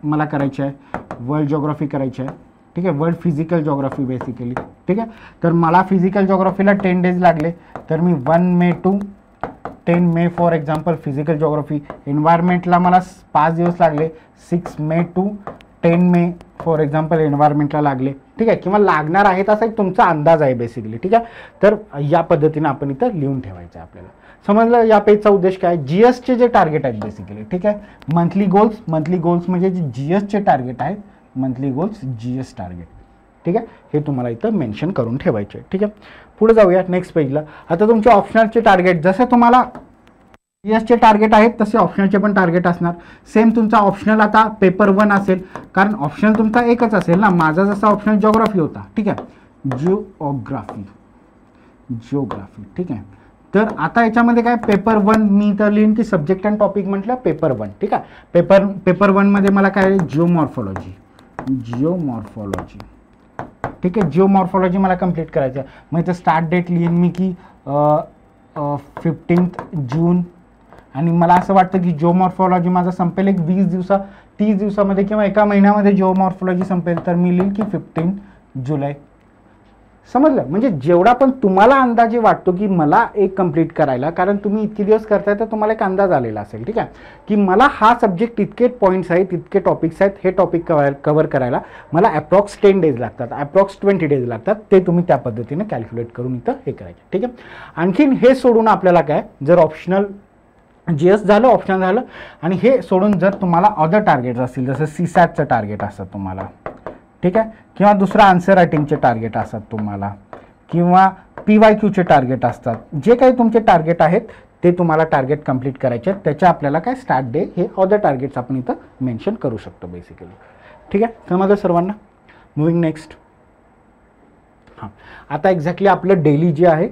S1: मला करायची आहे, वर्ल्ड जॉग्राफी करायची आहे. ठीक आहे. World physical geography basically. ठीक आहे. तर मला फिजिकल जॉग्राफीला 10 डेज लागले, तर मी 1 May to 10 May for example physical geography. एन्व्हायरमेंटला मला 5 दिवस लागले, 6 May to 10 May for example एन्व्हायरमेंटला लागले. ठीक आहे. किंवा लागणार आहेत असा एक तुमचा अंदाज आहे बेसिकली. ठीक आहे. तर या पद्धतीने आपण इथं लिहून ठेवायचं आहे आपल्याला. समजलं या पेजचा उद्देश काय, जीएसचे जे टार्गेट आहेत बेसिकली. ठीक आहे. मंथली गोल्स म्हणजे जे जीएसचे टार्गेट आहेत, मंथली गोल्स जीएस टार्गेट. ठीक आहे. हे तुम्हाला इथं मेन्शन करून ठेवायचे. ठीक आहे. पुढे जाऊया नेक्स्ट पेजला. आता तुमचे ऑप्शनलचे टार्गेट, जसे तुम्हाला जीएसचे टार्गेट आहेत तसे ऑप्शनलचे पण टार्गेट असणार. सेम तुमचा ऑप्शनल आता पेपर 1 असेल, कारण ऑप्शनल तुमचा एकच असेल ना. माझा जसा ऑप्शनल जिओग्राफी होता. ठीक आहे. जिओग्राफी. ठीक आहे. तर आता याच्यामध्ये काय, पेपर 1 मी तर लिहिन की सब्जेक्ट अँड टॉपिक म्हटलं पेपर 1. ठीक आहे. पेपर 1 मध्ये मला काय, जिओमॉर्फॉलॉजी. ठीक आहे. जिओमॉर्फॉलॉजी मला कंप्लीट करायचं आहे. मग इथं स्टार्ट डेट लिहिन मी की 15 जून, आणि मला असं वाटतं की जिओमॉर्फॉलॉजी माझा संपेल एक 30 दिवसामध्ये किंवा एका महिन्यामध्ये जिओमॉर्फॉलॉजी संपेल, तर मी लिहिल की 15 जुलै. समजलं. म्हणजे जेवढा पण तुम्हाला अंदाजे वाटतो की मला एक कंप्लीट करायला, कारण तुम्ही इतके दिवस करताय तर तुम्हाला एक अंदाज आलेला असेल. ठीक आहे. की मला हा सब्जेक्ट इतके पॉईंट्स आहेत, इतके टॉपिक्स आहेत, हे टॉपिक कव्हर करायला मला अप्रॉक्स 10 डेज लागतात, अप्रॉक्स 20 डेज लागतात. ते तुम्ही त्या पद्धतीने कॅल्क्युलेट करून इथं हे करायचे. ठीक आहे. आणखीन हे सोडून आपल्याला काय, जर ऑप्शनल जीएस झालं, ऑप्शनल झालं, आणि हे सोडून जर तुम्हाला अदर टार्गेट्स असतील, जसं सीसॅटचं टार्गेट असतं तुम्हाला. ठीक आहे. किंवा दुसरं आन्सर रायटिंगचे टार्गेट असतात तुम्हाला, किंवा PYQचे टार्गेट असतात. जे काही तुमचे टार्गेट आहेत ते तुम्हाला टार्गेट कंप्लीट करायचे आहेत. त्याच्या आपल्याला काय स्टार्ट डे हे अदर टार्गेट्स आपण इथं मेन्शन करू शकतो बेसिकली. ठीक आहे. समजलं सर्वांना. Moving next. हां, आता एक्झॅक्टली आपलं डेली जे आहे,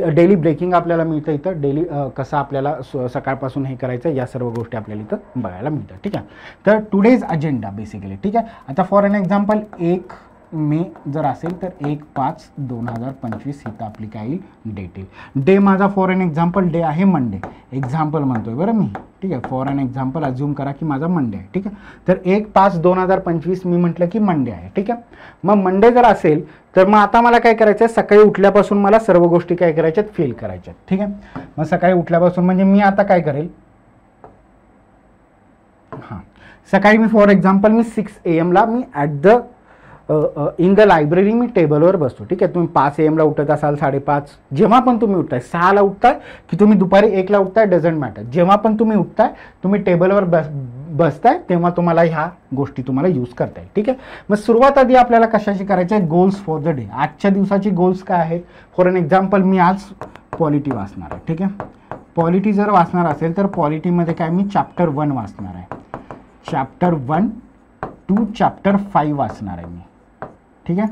S1: डेली ब्रेकिंग आपल्याला मिळतं इथं. डेली कसं आपल्याला सकाळपासून हे करायचं, या सर्व गोष्टी आपल्याला इथं बघायला मिळतात. ठीक आहे. तर टुडेज अजेंडा बेसिकली. ठीक आहे. आता फॉर एन एक्झाम्पल 1 मे जर असेल तर 1/5/2025 इथं आपली काय येईल, डेट येईल. डे माझा फॉर एन एक्झाम्पल डे आहे मंडे, एक्झाम्पल म्हणतोय बरं मी. ठीक आहे. फॉर एन एक्झाम्पल अज्यूम करा की माझा मंडे आहे. ठीक आहे. तर 1/5/2025 मी म्हटलं की मंडे आहे. ठीक आहे. मग मंडे जर असेल तर मग आता मला काय करायचं आहे, सकाळी उठल्यापासून मला सर्व गोष्टी काय करायच्यात, फील करायच्यात. ठीक आहे. मग सकाळी उठल्यापासून म्हणजे मी आता काय करेल, हां, सकाळी मी फॉर एक्झाम्पल मी 6 AM ला मी at the in the library मी टेबलवर बसतो. ठीक आहे. तुम्ही 5 AM ला उठत असाल, 5:30, जेव्हा पण तुम्ही उठताय, 6 ला उठताय की तुम्ही दुपारी 1 ला उठताय, डझंट मॅटर. जेव्हा पण तुम्ही उठताय, तुम्ही टेबलवर बसताय, तेव्हा तुम्हाला ह्या गोष्टी तुम्हाला यूज करता येईल. ठीक आहे. मग सुरुवात आधी आपल्याला कशाची करायची आहे, गोल्स फॉर द डे. आजच्या दिवसाची गोल्स काय आहेत. फॉर एन एक्झाम्पल मी आज पॉलिटी वाचणार आहे. ठीक आहे. पॉलिटी जर वाचणार असेल तर पॉलिटीमध्ये काय मी चॅप्टर 1 वाचणार आहे, चॅप्टर 1 टू चॅप्टर 5 वाचणार आहे मी. ठीक आहे.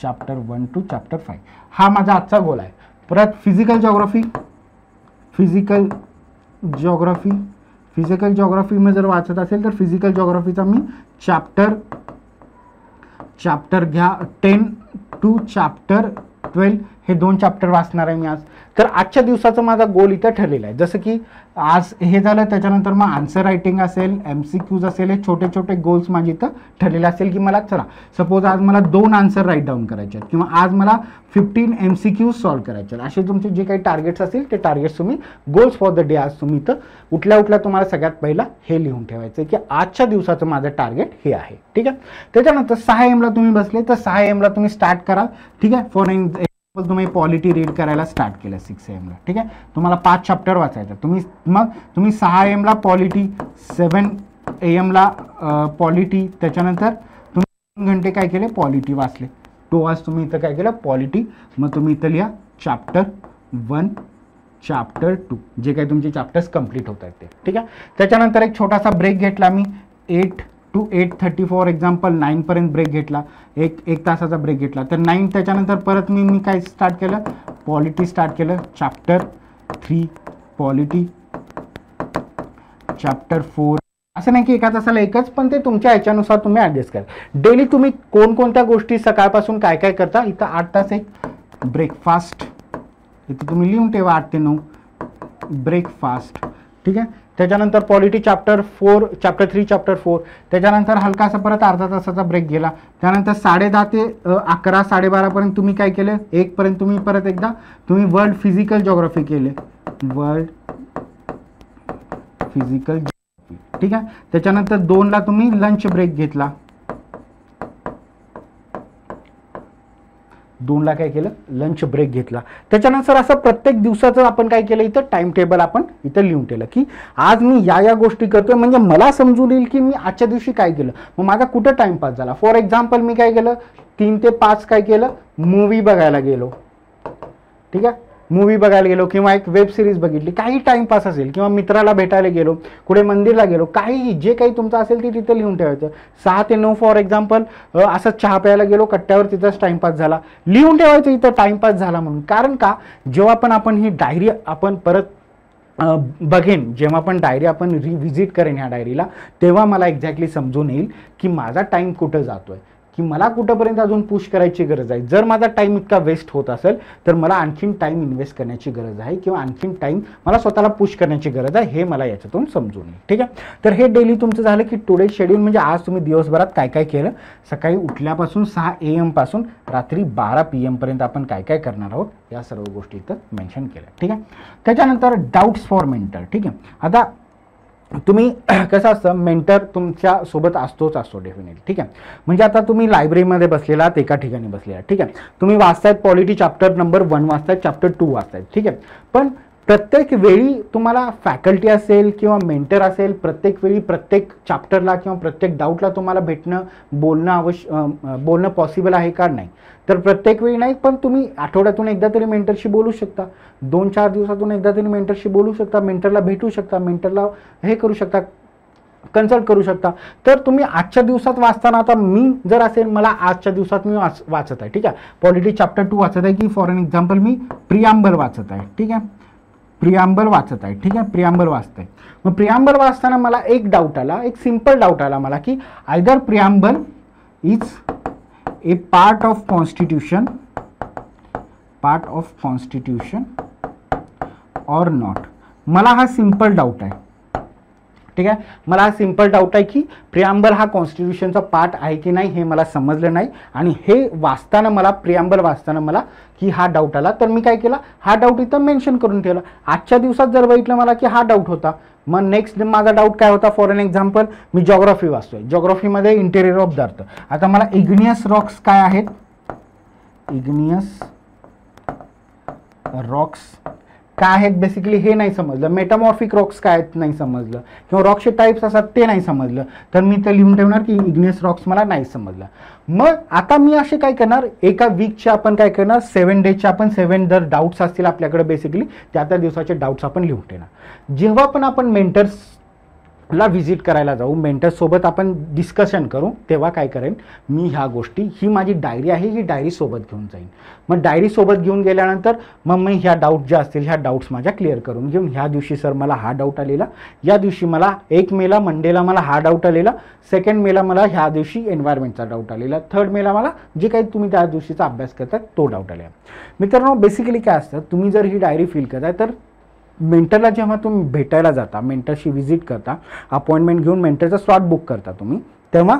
S1: चॅप्टर 1 टू चॅप्टर 5 हा माझा आजचा गोल आहे. परत फिजिकल जॉग्राफी में जर वाचत असेल तर फिजिकल जॉग्राफीचा मी चॅप्टर घ्या 10 टू चॅप्टर 12 हे 2 चॅप्टर वाचणार आहे मी आज. तर आजच्या दिवसाचा माझा गोल इथं ठरलेला आहे. जसं की आज हे झालं, त्याच्यानंतर मग आन्सर रायटिंग असेल, MCQज असेल, हे छोटे छोटे गोल्स माझे इथं ठरलेले असेल की मला चला सपोज आज मला 2 आन्सर राईट डाऊन करायचे आहेत, किंवा आज मला 15 MCQज सॉल्व करायचे आहेत. असे तुमचे जे काही टार्गेट्स असतील ते टार्गेट्स तुम्ही गोल्स फॉर द डे आज तुम्ही इथं उठल्या तुम्हाला सगळ्यात पहिला हे लिहून ठेवायचं आहे की आजच्या दिवसाचं माझं टार्गेट हे आहे. ठीक आहे. त्याच्यानंतर 6 AM ला तुम्ही बसले तर 6 AM ला तुम्ही स्टार्ट कराल. ठीक आहे. फॉर तुम्ही पॉलिटी रीड करायला स्टार्ट केलं 6 AM ला. ठीक आहे. तुम्हाला 5 चॅप्टर वाचायचं. तुम्ही 6 AM ला पॉलिटी, 7 AM ला पॉलिटी, त्याच्यानंतर तुम्ही 2 घंटे काय केले, पॉलिटी वाचले. तो आज तुम्ही इथं काय केलं पॉलिटी, मग तुम्ही इथं लिहा चॅप्टर 1 चॅप्टर 2 जे काही तुमचे चॅप्टर्स कंप्लीट होत आहेत ते, ठीक आहे. त्याच्यानंतर एक छोटासा ब्रेक घेतला मी 8 to 8:30 फॉर एक्झाम्पल 9 पर्यंत ब्रेक घेतला, एक तासाचा ब्रेक घेतला. तर 9 त्याच्यानंतर परत मी काय स्टार्ट केलं, पॉलिटी स्टार्ट केलं, चॅप्टर 3 पॉलिटी, चॅप्टर 4. असं नाही की एका तासाला एकच, पण ते तुमच्या ह्याच्यानुसार तुम्ही ॲडजस्ट करा. डेली तुम्ही कोणकोणत्या गोष्टी सकाळपासून काय काय करता. इथं 8 तास एक ब्रेकफास्ट, इथं तुम्ही लिहून ठेवा 8 ते 9 ब्रेकफास्ट, ठीक आहे. त्याच्यानंतर पॉलिटी चॅप्टर 4 चॅप्टर 3 चॅप्टर 4. त्याच्यानंतर हलकासा परत अर्धा तासाचा ब्रेक गेला. त्यानंतर 10:30 ते 11 12:30 पर्यंत तुम्ही काय केलं, 1 पर्यंत तुम्ही परत एकदा तुम्ही वर्ल्ड फिजिकल जिओग्राफी केले, वर्ल्ड फिजिकल जिओग्राफी, ठीक आहे. त्याच्यानंतर 2ला तुम्ही लंच ब्रेक घेतला, 2ला काय केलं लंच ब्रेक घेतला. त्याच्यानंतर असं प्रत्येक दिवसाचं आपण काय केलं, इथं टाइम टेबल आपण इथं लिहून ठेवलं की आज मी या गोष्टी करतोय, म्हणजे मला समजून येईल की मी आजच्या दिवशी काय केलं, मग माझा कुठं टाइमपास झाला. फॉर एक्झाम्पल मी काय केलं 3 ते 5 काय केलं, मूवी बघायला गेलो, ठीक आहे. मूवी बघायला गेलो किंवा एक वेब सिरीज बघितली, काही टाइमपास असेल, किंवा मित्राला भेटायला गेलो, कुठे मंदिरला गेलो, काही जे काही तुमचं असेल ते तिथं लिहून ठेवायचं. 6 ते 9 फॉर एक्झाम्पल असं चहा प्यायला गेलो कट्ट्यावर, तिथंच टाइमपास झाला, लिहून ठेवायचं इथं टाइमपास झाला म्हणून. कारण का जेव्हा पण आपण ही डायरी आपण परत बघेन, जेव्हा पण डायरी आपण रिव्हिजिट करेन ह्या डायरीला, तेव्हा मला एक्झॅक्टली समजून येईल की माझा टाइम कुठं जातोय, की मला कुठंपर्यंत अजून पुश करायची गरज आहे. जर माझा टाइम इतका वेस्ट होत असेल तर मला आणखीन टाइम इन्व्हेस्ट करण्याची गरज आहे, किंवा आणखीन टाइम मला स्वतःला पुश करण्याची गरज आहे, हे मला याच्यातून समजून येईल, ठीक आहे. तर हे डेली तुमचं झालं की टुडे शेड्यूल, म्हणजे आज तुम्ही दिवसभरात काय काय केलं. सकाळी उठल्यापासून 6 AM पासून रात्री 12 PM पर्यंत आपण काय काय करणार आहोत, या सर्व गोष्टी इथं मेन्शन केल्या, ठीक आहे. त्याच्यानंतर डाऊट्स फॉर मेंटर, ठीक आहे. आता तुम्ही कसं असतं, मेंटर तुमच्या सोबत असतो डेफिनेटली, ठीक आहे. म्हणजे आता तुम्ही लायब्ररीमध्ये बसलेला आहात, एका ठिकाणी बसलेला, ठीक आहे. तुम्ही वाचतायत पॉलिटी चॅप्टर नंबर 1 वाचतायत, चॅप्टर 2 वाचतायत, ठीक आहे. पण प्रत्येक वेळी तुम्हाला फॅकल्टी असेल किंवा मेंटर असेल, प्रत्येक वेळी प्रत्येक चॅप्टरला किंवा प्रत्येक डाऊटला तुम्हाला भेटणं, बोलणं पॉसिबल आहे का, नाही. तर प्रत्येक वेळी नाही, पण तुम्ही आठवड्यातून एकदा तरी मेंटरशी बोलू शकता, 2-4 दिवसातून एकदा तरी मेंटरशी बोलू शकता, मेंटरला भेटू शकता, मेंटरला हे करू शकता, कन्सल्ट करू शकता. तर तुम्ही आजच्या दिवसात वाचताना, आता मी जर असेल, मला आजच्या दिवसात मी वाचत आहे, ठीक आहे. पॉलिटी चॅप्टर 2 वाचत आहे, की for an example me preamble वाचत आहे, ठीक आहे. प्रियांबल वाचत आहे, ठीक आहे. प्रियांबल वाचत आहे. मग प्रियांबल वाचताना मला एक डाऊट आला, एक सिंपल डाऊट आला मला, की either preamble is a part of constitution और नॉट. मला हा सिंपल डाऊट आहे, ठीक आहे. मला हा सिंपल डाऊट आहे की प्रियांबल हा कॉन्स्टिट्यूशनचा पार्ट आहे की नाही, हे मला समजलं नाही. आणि हे वाचताना मला, प्रियांबल वाचताना मला की हा डाऊट आला, तर मी काय केला, हा डाऊट इथं मेन्शन करून ठेवला. आजच्या दिवसात जर बघितलं मला की हा डाऊट होता, मग नेक्स्ट माझा डाऊट काय होता, for an example me geography वाचतोय, जॉग्राफीमध्ये इंटेरियर ऑफ द अर्थ. आता मला इग्नियस रॉक्स काय आहेत, इग्नियस रॉक्स काय आहेत बेसिकली हे नाही समजलं, मेटामॉर्फिक रॉक्स काय आहेत नाही समजलं, किंवा रॉक्सचे टाईप्स असतात ते नाही समजलं, तर मी ते लिहून ठेवणार की इग्नियस रॉक्स मला नाही समजलं. मग आता मी असे काय करणार, एका वीकचे आपण काय करणार, 7 डेजचे आपण 7 जर डाऊट्स असतील आपल्याकडे बेसिकली त्या दिवसाचे डाऊट्स आपण लिहून ठेवणार. जेव्हा पण आपण मेंटर्सला व्हिजिट करायला जाऊ, मेंटर्ससोबत आपण डिस्कशन करू, तेव्हा काय करेन मी, ह्या गोष्टी, ही माझी डायरी आहे, ही डायरी सोबत घेऊन जाईन. मग डायरी सोबत घेऊन गेल्यानंतर मग मी ह्या डाऊट ज्या असतील ह्या डाऊट्स माझ्या क्लिअर करून घेऊन, ह्या दिवशी सर मला हा डाऊट आलेला, या दिवशी मला 1 मेला मंडेला मला हा डाऊट आलेला, 2 मेला मला ह्या दिवशी एन्व्हायरमेंटचा डाऊट आलेला, 3 मेला मला जे काही तुम्ही त्या दिवशीचा अभ्यास करतात तो डाऊट आलेला. मित्रांनो बेसिकली काय असतं, तुम्ही जर ही डायरी फिल करताय तर मेंटरला जेव्हा तुम्ही भेटायला जाता, मेंटरशी व्हिजिट करता, अपॉइंटमेंट घेऊन मेंटरचा स्लॉट बुक करता तुम्ही, तेव्हा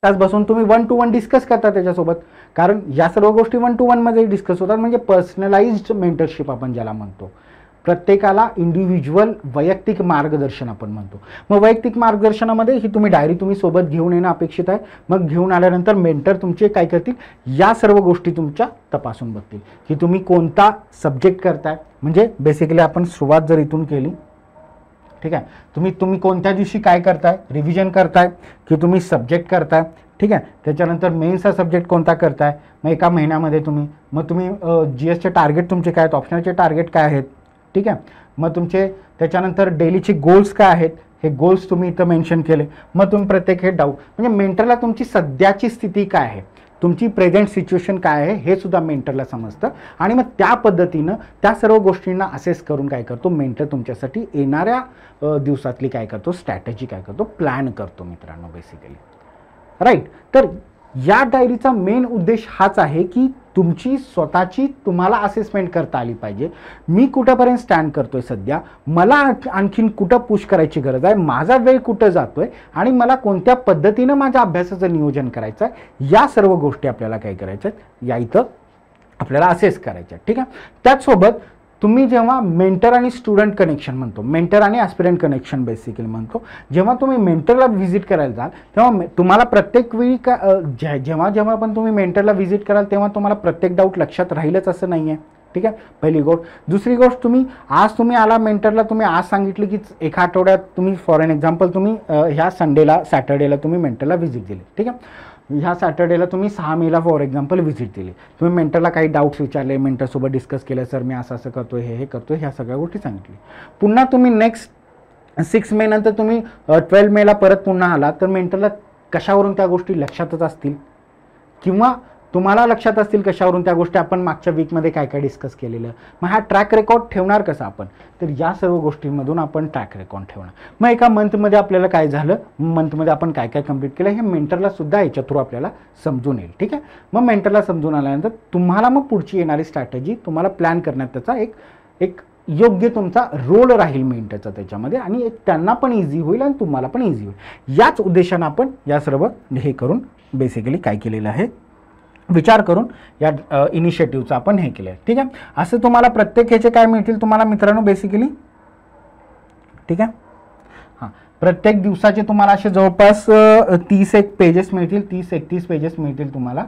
S1: तास बसून तुम्ही 1 to 1 डिस्कस करता त्याच्यासोबत. कारण या सर्व गोष्टी 1 to 1 मध्ये डिस्कस होतात, म्हणजे पर्सनलाइज्ड मेंटरशिप आपण ज्याला म्हणतो. प्रत्येकाला इंडिव्हिज्युअल वैयक्तिक मार्गदर्शन आपण म्हणतो. मग वैयक्तिक मार्गदर्शनामध्ये ही तुम्ही डायरी तुम्ही सोबत घेऊन येणं अपेक्षित आहे. मग घेऊन आल्यानंतर मेंटर तुमचे काय करतील, या सर्व गोष्टी तुमच्या तपासून बघतील की तुम्ही कोणता सब्जेक्ट करताय. म्हणजे बेसिकली आपण सुरुवात जर इथून केली, ठीक आहे. तुम्ही कोणत्या दिवशी काय करताय, रिव्हिजन करताय की तुम्ही सब्जेक्ट करताय, ठीक आहे. त्याच्यानंतर मेन्सचा सब्जेक्ट कोणता करताय, मग एका महिन्यामध्ये मग तुम्ही GSचे टार्गेट तुमचे काय आहेत, ऑप्शनलचे टार्गेट काय आहेत, ठीक आहे. मग तुमचे त्याच्यानंतर डेलीचे गोल्स काय आहेत, हे गोल्स तुम्ही इथं मेन्शन केले. मग तुम्ही प्रत्येक हे डाऊट म्हणजे मेंटरला तुमची सध्याची स्थिती काय आहे, तुमची प्रेझेंट सिच्युएशन काय आहे हे सुद्धा मेंटरला समजतं. आणि मग त्या पद्धतीनं त्या सर्व गोष्टींना असेस करून काय करतो मेंटर तुमच्यासाठी येणाऱ्या दिवसातली काय करतो स्ट्रॅटेजी काय करतो प्लॅन करतो मित्रांनो बेसिकली, राईट. तर या डायरीचा मेन उद्देश हाच आहे की तुमची स्वतःची तुम्हाला असेसमेंट करता आली पाहिजे. मी कुठंपर्यंत स्टँड करतोय सध्या, मला आणखीन कुठं पुश करायची गरज आहे, माझा वेळ कुठं जातोय आणि मला कोणत्या पद्धतीनं माझ्या अभ्यासाचं नियोजन करायचं आहे, या सर्व गोष्टी आपल्याला काय करायच्या आहेत या इथं आपल्याला असेस करायच्या, ठीक आहे. त्याचसोबत तुम्ही जेव्हा मेंटर आणि स्टुडंट कनेक्शन म्हणतो, मेंटर आणि ॲस्पिरंट कनेक्शन बेसिकली म्हणतो, जेव्हा तुम्ही मेंटरला व्हिजिट करायला जाल तेव्हा तुम्हाला प्रत्येक वेळी जेव्हा पण तुम्ही मेंटरला व्हिजिट कराल तेव्हा तुम्हाला प्रत्येक डाऊट लक्षात राहीलच असं नाही आहे, ठीक आहे. पहिली गोष्ट. दुसरी गोष्ट, तुम्ही आला मेंटरला, तुम्ही आज सांगितलं की एका आठवड्यात तुम्ही फॉर एन एक्झाम्पल तुम्ही ह्या सॅटर्डेला तुम्ही मेंटरला व्हिजिट दिली, ठीक आहे. ह्या सॅटर्डेला तुम्ही 6 मेला फॉर एक्झाम्पल व्हिजिट दिली, तुम्ही मेंटरला काही डाऊट्स विचारले, मेंटरसोबत डिस्कस केलं, सर मी असं करतोय, हे करतोय, ह्या सगळ्या गोष्टी सांगितली. पुन्हा तुम्ही नेक्स्ट 6 मे नंतर तुम्ही 12 मेला परत पुन्हा आला तर मेंटरला कशावरून त्या गोष्टी लक्षातच असतील किंवा तुम्हाला लक्षात असतील कशावरून त्या गोष्टी आपण मागच्या वीकमध्ये काय काय डिस्कस केलेलं. मग हा ट्रॅक रेकॉर्ड ठेवणार कसा आपण, तर या सर्व गोष्टींमधून आपण ट्रॅक रेकॉर्ड ठेवणार. मग एका मंथमध्ये आपल्याला काय झालं, मंथमध्ये आपण काय काय कंप्लीट केलं हे मेंटरला सुद्धा याच्या थ्रू आपल्याला समजून येईल, ठीक आहे. मग मेंटरला समजून आल्यानंतर तुम्हाला मग पुढची येणारी स्ट्रॅटेजी तुम्हाला प्लॅन करण्यात त्याचा एक योग्य तुमचा रोल राहील मेंटरचा त्याच्यामध्ये आणि त्यांना पण इझी होईल आणि तुम्हाला पण इझी होईल. याच उद्देशानं आपण या सर्व हे करून बेसिकली काय केलेलं आहे, विचार करून या इनिशिएटिव्हचं आपण हे केलं आहे, ठीक आहे. असं तुम्हाला प्रत्येक ह्याचे काय मिळतील तुम्हाला मित्रांनो बेसिकली, ठीक आहे. हां, प्रत्येक दिवसाचे तुम्हाला असे जवळपास 30 पेजेस मिळतील, 30-31 पेजेस मिळतील तुम्हाला,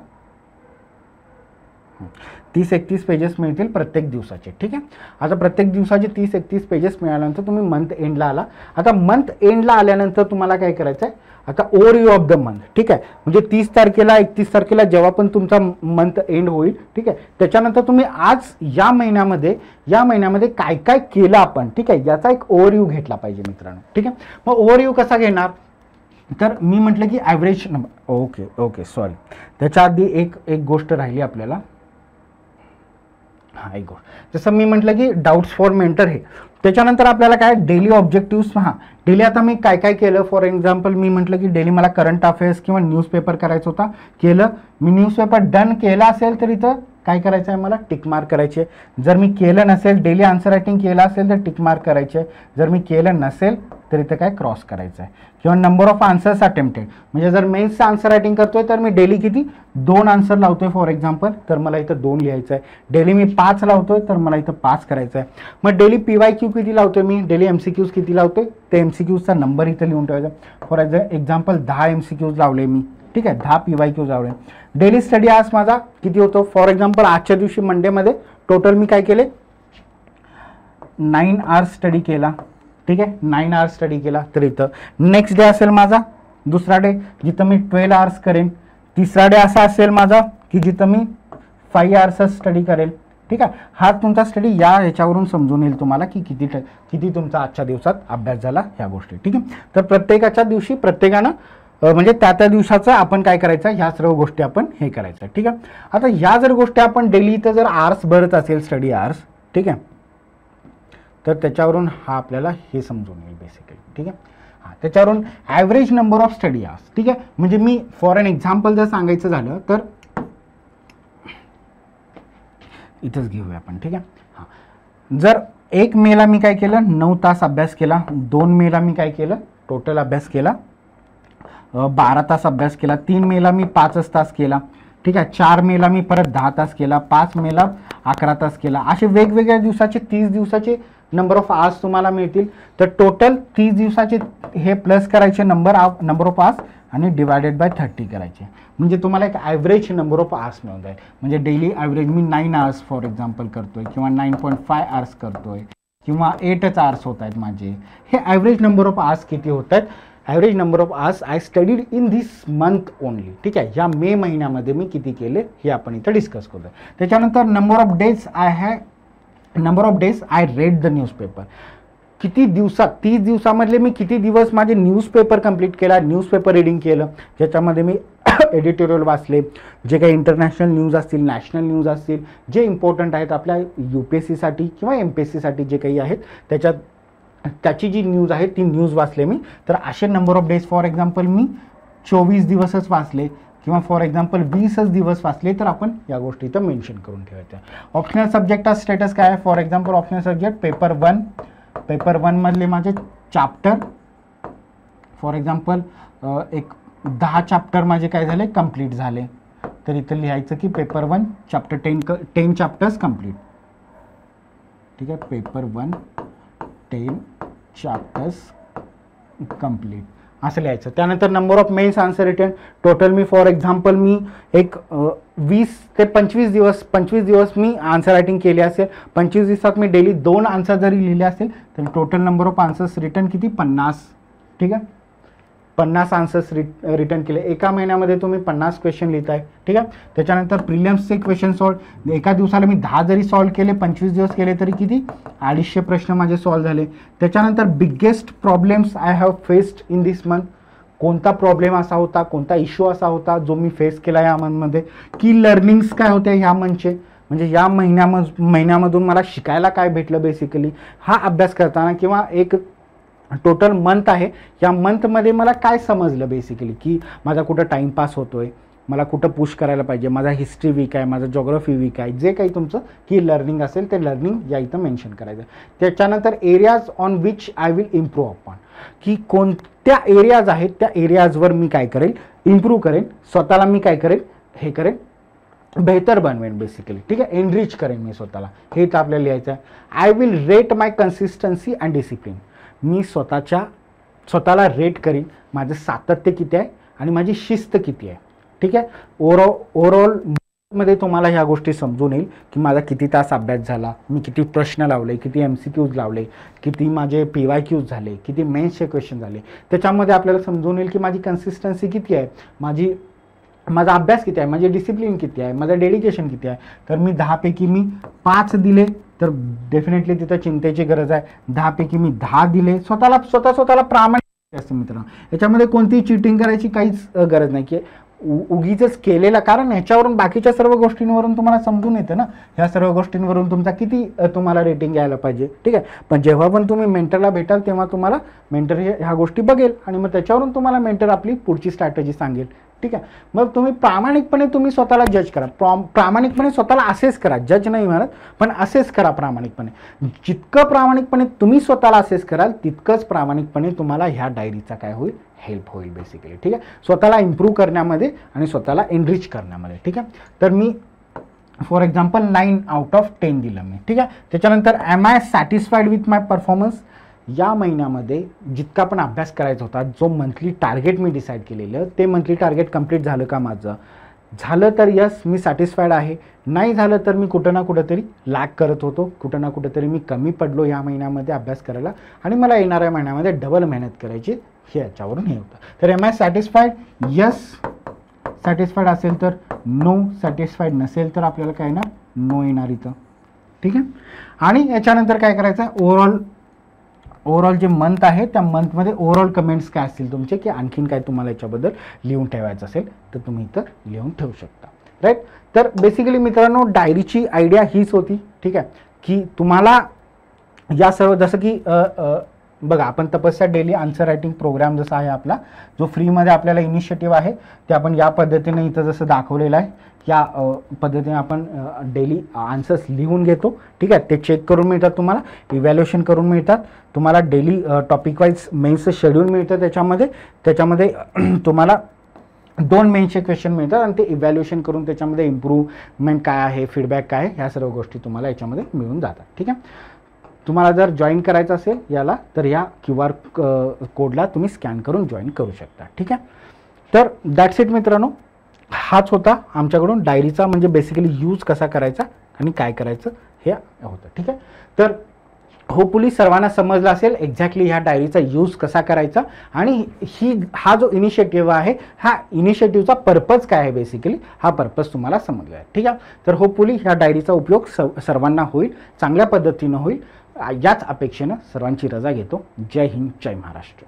S1: 30-31 पेजेस मिळतील प्रत्येक दिवसाचे, ठीक आहे. आता प्रत्येक दिवसाचे 30-31 पेजेस मिळाल्यानंतर तुम्ही मंथ एंडला आला. आता मंथ एंडला आल्यानंतर तुम्हाला काय करायचं आहे, आता ओव्हरव्ह्यू ऑफ द मंथ, ठीक आहे. म्हणजे 30 तारखेला 31 तारखेला जेव्हा पण तुमचा मंथ एंड होईल, ठीक आहे, त्याच्यानंतर तुम्ही आज या महिन्यामध्ये काय काय केलं आपण, ठीक आहे, याचा एक ओव्हरव्ह्यू घेतला पाहिजे मित्रांनो, ठीक आहे. मग ओव्हरव्ह्यू कसा घेणार, तर मी म्हटलं की ॲव्हरेज नंबर, ओके सॉरी, त्याच्या आधी एक गोष्ट राहिली आपल्याला. हां, एक गोष्ट जसं मी म्हटलं की डाऊट्स फॉर मेंटर हे, त्याच्यानंतर आपल्याला काय डेली ऑब्जेक्टिव्स. हां, डेली आता मी काय काय केलं, फॉर एक्झाम्पल मी म्हटलं की डेली मला करंट अफेअर्स किंवा न्यूजपेपर करायचं होता, केलं मी. न्यूजपेपर डन केला असेल तर इथं काय करायचं आहे मला, टिक मार्क करायचे. जर मी केलं नसेल, डेली आन्सर रायटिंग केलं असेल तर टिक मार्क करायचे. जर मी केलं नसेल तर इथं काय क्रॉस करायचं आहे. किंवा नंबर ऑफ आन्सर्स अटेम्प्टेड, म्हणजे जर मेन्सचं आन्सर रायटिंग करतोय तर मी डेली किती 2 आन्सर लावतोय फॉर एक्झाम्पल, तर मला इथं 2 लिहायचं आहे. डेली मी 5 लावतोय तर मला इथं 5 करायचं आहे. मग डेली PYQ किती लावतोय मी, डेली MCQs किती लावतोय, ते MCQsचा नंबर इथं लिहून ठेवायचा. फॉर एक्झाम्पल 10 MCQs लावले मी, ठीक आहे, 10 PYQs लावले. डेली स्टडी आज माझा किती होतो, फॉर एक्झाम्पल आजच्या दिवशी मंडेमध्ये टोटल मी काय केले 9 आवर्स स्टडी केला, ठीक आहे, 9 आवर्स स्टडी केला. तर इथं नेक्स्ट डे असेल माझा दुसरा डे जिथं मी 12 आवर्स करेन. तिसरा डे असा असेल माझा की जिथं मी 5 आवर्सच स्टडी करेल, ठीक आहे. हा तुमचा स्टडी या ह्याच्यावरून समजून येईल तुम्हाला की किती तुमचा आजच्या दिवसात अभ्यास झाला ह्या गोष्टी, ठीक आहे. तर प्रत्येकाच्या दिवशी प्रत्येकानं म्हणजे त्या दिवसाचं आपण काय करायचं, ह्या सर्व गोष्टी आपण हे करायचं, ठीक आहे. आता ह्या जर गोष्टी आपण डेली इथं जर आवर्स भरत असेल स्टडी आवर्स, ठीक आहे, तर त्याच्यावरून हा आपल्याला हे समजून येईल बेसिकली, ठीक आहे. हां, त्याच्यावरून average number of study hours, ठीक आहे. म्हणजे मी फॉर एन एक्झाम्पल जर सांगायचं झालं तर इथंच घेऊया आपण, ठीक आहे. हां, जर 1 मेला मी काय केलं 9 तास अभ्यास केला, 2 मेला मी काय केलं टोटल अभ्यास केला 12 तास अभ्यास केला, 3 मेला मी 5 तास केला, ठीक आहे, 4 मेला मी परत 10 तास केला, 5 मेला 11 तास केला. असे वेगवेगळ्या दिवसाचे 30 दिवसाचे नंबर ऑफ आवर्स तुम्हाला मिळतील. तर टोटल 30 दिवसाचे हे प्लस करायचे नंबर ऑफ आवर्स आणि डिवायडेड बाय 30 करायचे, म्हणजे तुम्हाला एक ॲव्हरेज नंबर ऑफ आवर्स मिळून जाईल. म्हणजे daily average me 9 hours for example करतोय किंवा 9.5 आवर्स करतोय, किंवा 8च आवर्स होत आहेत माझे. हे ॲव्हरेज नंबर ऑफ आवर्स किती होत आहेत? Average number of hours I studied in this month only. ठीक आहे, या मे महिन्यामध्ये मी किती केले हे आपण इथं डिस्कस करूया. त्याच्यानंतर number of days I read the newspaper. किती दिवसात, 30 दिवसामधले मी किती दिवस माझे न्यूजपेपर कंप्लीट केला, न्यूजपेपर रीडिंग केलं, ज्याच्यामध्ये मी एडिटोरियल वाचले, जे काही इंटरनॅशनल न्यूज असतील, नॅशनल न्यूज असतील, जे इम्पॉर्टंट आहेत आपल्या UPSCसाठी किंवा MPSCसाठी जे काही आहेत त्याची जी न्यूज आहे ती न्यूज वाचले मी. तर असे number of days for example मी 24 दिवसच वाचले किंवा फॉर एक्झाम्पल 20च दिवस वाचले, तर आपण या गोष्टी इथं मेन्शन करून ठेवायच्या. ऑप्शनल सब्जेक्टचा स्टेटस काय आहे? For example optional subject paper 1 मधले माझे चॅप्टर फॉर एक्झाम्पल एक 10 चॅप्टर माझे काय झाले, कंप्लीट झाले. तर इथं लिहायचं की पेपर 1 चॅप्टर 10 चॅप्टर्स कंप्लीट. ठीक आहे, पेपर 1 10 चॅप्टर्स कंप्लीट असं लिहायचं. त्यानंतर number of mains answer written total मी फॉर एक्झाम्पल मी एक 20 ते 25 दिवस मी आन्सर रायटिंग केली असेल. 25 दिवसात मी डेली 2 आन्सर जरी लिहिले असेल तर total number of answers return किती? 50. ठीक आहे, 50 आन्सर्स रिटर्न केले. एका महिन्यामध्ये तुम्ही 50 क्वेश्चन लिहिताय. ठीक आहे, त्याच्यानंतर प्रिलिम्सचे क्वेश्चन सॉल्व एका दिवसाला मी 10 जरी सॉल्व केले, 25 दिवस केले तरी किती? 250 प्रश्न माझे सॉल्व झाले. त्याच्यानंतर biggest problems I have faced in this month. कोणता प्रॉब्लेम असा होता, कोणता इश्यू असा होता जो मी फेस केला या मंथमध्ये? की लर्निंग्स काय होते ह्या मंथचे, म्हणजे या महिन्यामधून मला शिकायला काय भेटलं बेसिकली, हा अभ्यास करताना किंवा एक टोटल मंथ आहे, या मंथमध्ये मला काय समजलं बेसिकली, की माझा कुठं टाईमपास होतोय, मला कुठं पुश करायला पाहिजे, माझा हिस्ट्री वीक आहे, माझा जॉग्रफी वीक आहे, जे काही तुमचं की लर्निंग असेल ते लर्निंग या इथं मेन्शन करायचं. त्याच्यानंतर areas on which I will improve upon, की कोणत्या एरियाज आहेत त्या एरियाजवर मी काय करेल, इम्प्रूव्ह करेन, स्वतःला मी काय करेन, हे करेन, बेहतर बनवेन बेसिकली. ठीक आहे, एनरिच करेन मी स्वतःला, हेच आपल्याला लिहायचं आहे. I will rate my consistency and discipline. मी स्वतःला रेट करीन, माझं सातत्य किती आहे आणि माझी शिस्त किती आहे. ठीक आहे, ओव्हरऑल मध्ये तुम्हाला ह्या गोष्टी समजून येईल की माझा किती तास अभ्यास झाला, मी किती प्रश्न लावले, किती MCQs लावले, किती माझे PYQs झाले, किती मेन्सचे क्वेश्चन झाले. त्याच्यामध्ये आपल्याला समजून येईल की माझी कन्सिस्टन्सी किती आहे, माझा अभ्यास किती आहे, माझे डिसिप्लिन किती आहे, माझं डेडिकेशन किती आहे. तर मी 10 पैकी मी 5 दिले तर डेफिनेटली तिथं चिंतेची गरज आहे. 10 पैकी मी 10 दिले. स्वतःला प्रामाणिक असते मित्रांनो, याच्यामध्ये कोणतीही चिटिंग करायची काहीच गरज नाही, की उगीच केलेला, कारण ह्याच्यावरून बाकीच्या सर्व गोष्टींवरून तुम्हाला समजून येतं ना, ह्या सर्व गोष्टींवरून तुमचा किती तुम्हाला रेटिंग यायला पाहिजे. ठीक आहे, पण जेव्हा पण तुम्ही मेंटरला भेटाल तेव्हा तुम्हाला मेंटर ह्या गोष्टी बघेल आणि मग त्याच्यावरून तुम्हाला मेंटर आपली पुढची स्ट्रॅटेजी सांगेल. ठीक आहे, मग तुम्ही प्रामाणिकपणे तुम्ही स्वतःला जज करा, प्रामाणिकपणे स्वतःला असेस करा, जज नाही म्हणत पण असेस करा प्रामाणिकपणे. जितकं प्रामाणिकपणे तुम्ही स्वतःला असेस कराल तितकंच प्रामाणिकपणे तुम्हाला ह्या डायरीचा काय होईल, हेल्प होईल बेसिकली. ठीक आहे, स्वतःला इम्प्रूव्ह करण्यामध्ये आणि स्वतःला एनरिच करण्यामध्ये. ठीक आहे, तर मी फॉर एक्झाम्पल 9 आउट ऑफ 10 दिलं मी. ठीक आहे, त्याच्यानंतर am I satisfied with my performance. या महिन्यामध्ये जितका पण अभ्यास करायचा होता, जो मंथली टार्गेट मी डिसाईड केलेलं, ते मंथली टार्गेट कंप्लीट झालं का माझं? झालं तर यस, मी सॅटिस्फाईड आहे. नाही झालं तर मी कुठं ना कुठंतरी लॅग करत होतो, कुठं ना कुठंतरी मी कमी पडलो या महिन्यामध्ये अभ्यास करायला आणि मला येणाऱ्या महिन्यामध्ये डबल मेहनत करायची, हे याच्यावरून हे होतं. तर am I satisfied? Yes satisfied असेल तर नो, सॅटिस्फाईड नसेल तर आपल्याला काय ना नो येणार इथं. ठीक आहे, आणि याच्यानंतर काय करायचं आहे, ओव्हरऑल जे मंथ आहे त्या मंथमध्ये ओव्हरऑल कमेंट्स काय असतील तुमचे, की आणखीन काय तुम्हाला याच्याबद्दल लिहून ठेवायचं असेल तर तुम्ही इथं लिहून ठेवू शकता. राईट, तर बेसिकली मित्रांनो डायरीची आयडिया हीच होती. ठीक आहे, की तुम्हाला या सर्व, जसं की बघा आपण तपस्या डेली आन्सर रायटिंग प्रोग्राम जसा आहे आपला, जो फ्रीमध्ये आपल्याला इनिशिएटिव्ह आहे, ते आपण या पद्धतीने इथं जसं दाखवलेलं आहे, या पद्धतीने आपण डेली आन्सर्स लिहून घेतो. ठीक आहे, ते चेक करून मिळतात तुम्हाला, इव्हॅल्युएशन करून मिळतात तुम्हाला, डेली टॉपिक वाईज मेन्सचं शेड्यूल मिळतं. त्याच्यामध्ये तुम्हाला 2 मेन्सचे क्वेश्चन मिळतात आणि ते इव्हॅल्युएशन करून त्याच्यामध्ये इम्प्रूव्हमेंट काय आहे, फीडबॅक काय आहे, ह्या सर्व गोष्टी तुम्हाला याच्यामध्ये मिळून जातात. ठीक आहे, तुम्हाला जर जॉईन करायचं असेल याला तर या QR कोडला तुम्ही स्कॅन करून जॉईन करू शकता. ठीक आहे, तर दॅट्स इट मित्रांनो, हाच होता आमच्याकडून डायरीचा, म्हणजे बेसिकली यूज कसा करायचा आणि काय करायचं हे होतं. ठीक आहे, तर होपफुली सर्वांना समजलं असेल एक्झॅक्टली ह्या डायरीचा यूज कसा करायचा आणि हा जो इनिशिएटिव्ह आहे ह्या इनिशिएटिव्हचा पर्पज काय आहे, बेसिकली हा पर्पज तुम्हाला समजला आहे. ठीक आहे. तर होपफुली ह्या डायरीचा उपयोग सर्वांना होईल, चांगल्या पद्धतीनं होईल, याच अपेक्षेनं सर्वांची रजा घेतो. जय हिंद, जय महाराष्ट्र.